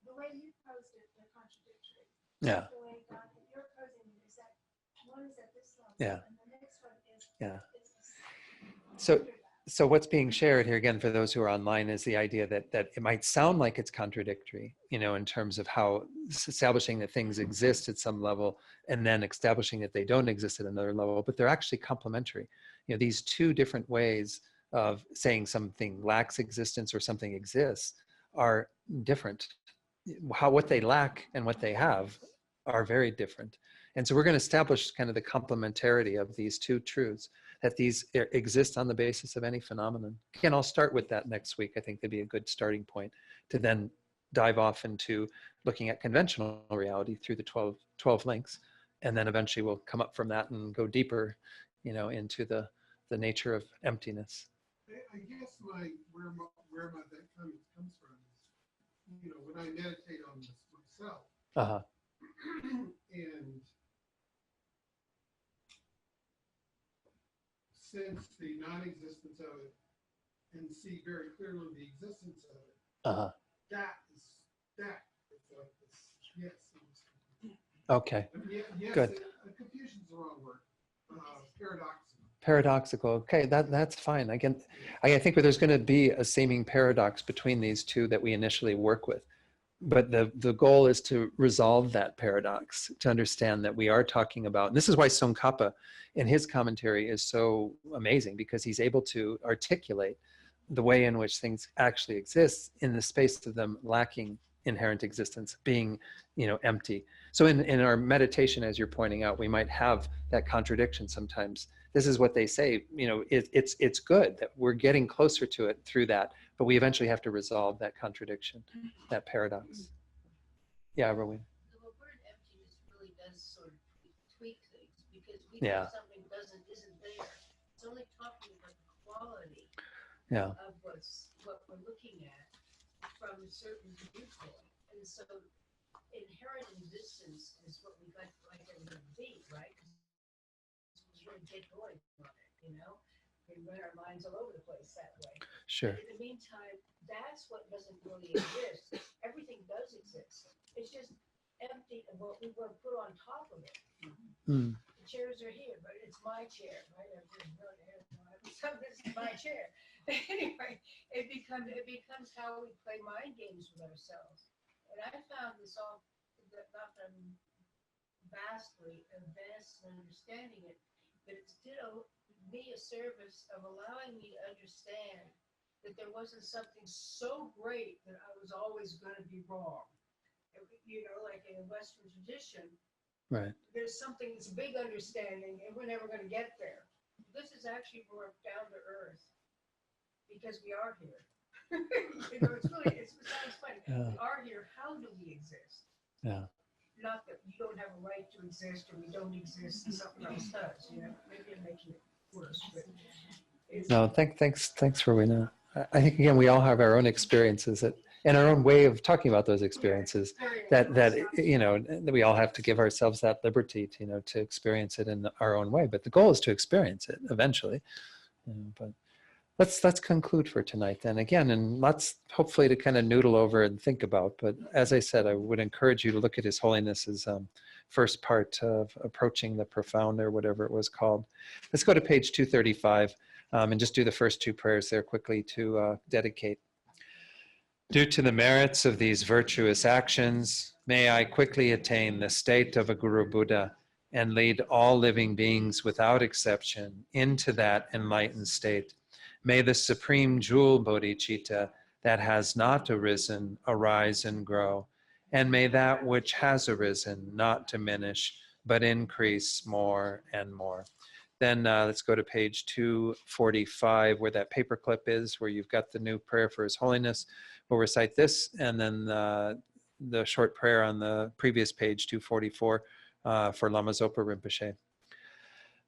The way you posed it, they're contradictory. Yeah. The way God, that you're posing it is that one is at this level, Yeah. and the next one is Yeah. is So- under that. So what's being shared here, again, for those who are online, is the idea that it might sound like it's contradictory, in terms of how establishing that things exist at some level and then establishing that they don't exist at another level, but they're actually complementary. These two different ways of saying something lacks existence or something exists are different. What they lack and what they have are very different. And so we're going to establish kind of the complementarity of these two truths, that these exist on the basis of any phenomenon. Again, I'll start with that next week. I think that'd be a good starting point to then dive off into looking at conventional reality through the 12 links. And then eventually we'll come up from that and go deeper, into the nature of emptiness. I guess where that comment comes from is, when I meditate on this myself, Uh-huh. and sense the non-existence of it and see very clearly the existence of it, Uh-huh. that is like this. Yes. Okay. Yes. Good. Confusion's the wrong word. Paradoxical. Paradoxical. Okay, that's fine. Again, I think there's going to be a seeming paradox between these two that we initially work with. But the goal is to resolve that paradox, to understand that we are talking about, and this is why Tsongkhapa in his commentary is so amazing, because he's able to articulate the way in which things actually exist in the space of them lacking inherent existence, being, empty. So in our meditation, as you're pointing out, we might have that contradiction sometimes. This is what they say, it's good that we're getting closer to it through that, but we eventually have to resolve that contradiction, that paradox. Yeah, Rowena. The word emptiness really does sort of tweak things, because we Yeah. think something isn't there. It's only talking about the quality Yeah. of what we're looking at from a certain viewpoint. And so inherent existence is what we'd like everything to be, right? Because we really get going on it, We run our minds all over the place that way. Sure. In the meantime, that's what doesn't really exist. Everything does exist. It's just empty of what we want to put on top of it. Mm. The chairs are here, but it's my chair, right? So this is my chair. Anyway, it becomes how we play mind games with ourselves. And I found this not that I'm vastly advanced in understanding it, but it's did me a service of allowing me to understand that there wasn't something so great that I was always going to be wrong. Like in a Western tradition, Right. there's something that's a big understanding and we're never going to get there. This is actually more down to earth, because we are here. It sounds funny. Yeah. We are here. How do we exist? Yeah. Not that you don't have a right to exist or we don't exist and something else does. Maybe I'm making it worse, but No, thanks, Rowena. I think, again, we all have our own experiences and our own way of talking about those experiences, that we all have to give ourselves that liberty to, to experience it in our own way. But the goal is to experience it eventually. But let's conclude for tonight then, again, and lots hopefully to kind of noodle over and think about. But as I said, I would encourage you to look at His Holiness's first part of Approaching the Profound, or whatever it was called. Let's go to page 235 and just do the first two prayers there quickly to dedicate. Due to the merits of these virtuous actions, may I quickly attain the state of a Guru Buddha and lead all living beings without exception into that enlightened state. May the supreme jewel bodhicitta, that has not arisen arise and grow, and may that which has arisen not diminish, but increase more and more. Then let's go to page 245, where that paperclip is, where you've got the new prayer for His Holiness. We'll recite this, and then the short prayer on the previous page, 244, for Lama Zopa Rinpoche.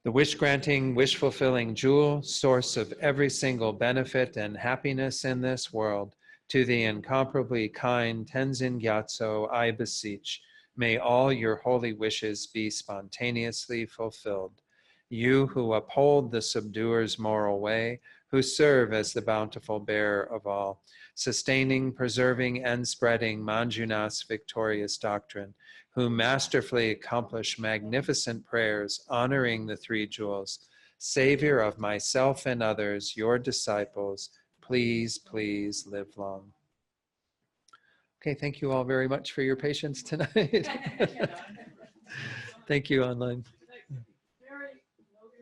The wish-granting, wish-fulfilling jewel, source of every single benefit and happiness in this world, to the incomparably kind Tenzin Gyatso, I beseech, may all your holy wishes be spontaneously fulfilled. You who uphold the subduer's moral way, who serve as the bountiful bearer of all, sustaining, preserving, and spreading Manjunath's victorious doctrine, who masterfully accomplish magnificent prayers honoring the three jewels, Savior of myself and others, your disciples, please, please live long. Okay, thank you all very much for your patience tonight. Thank you online.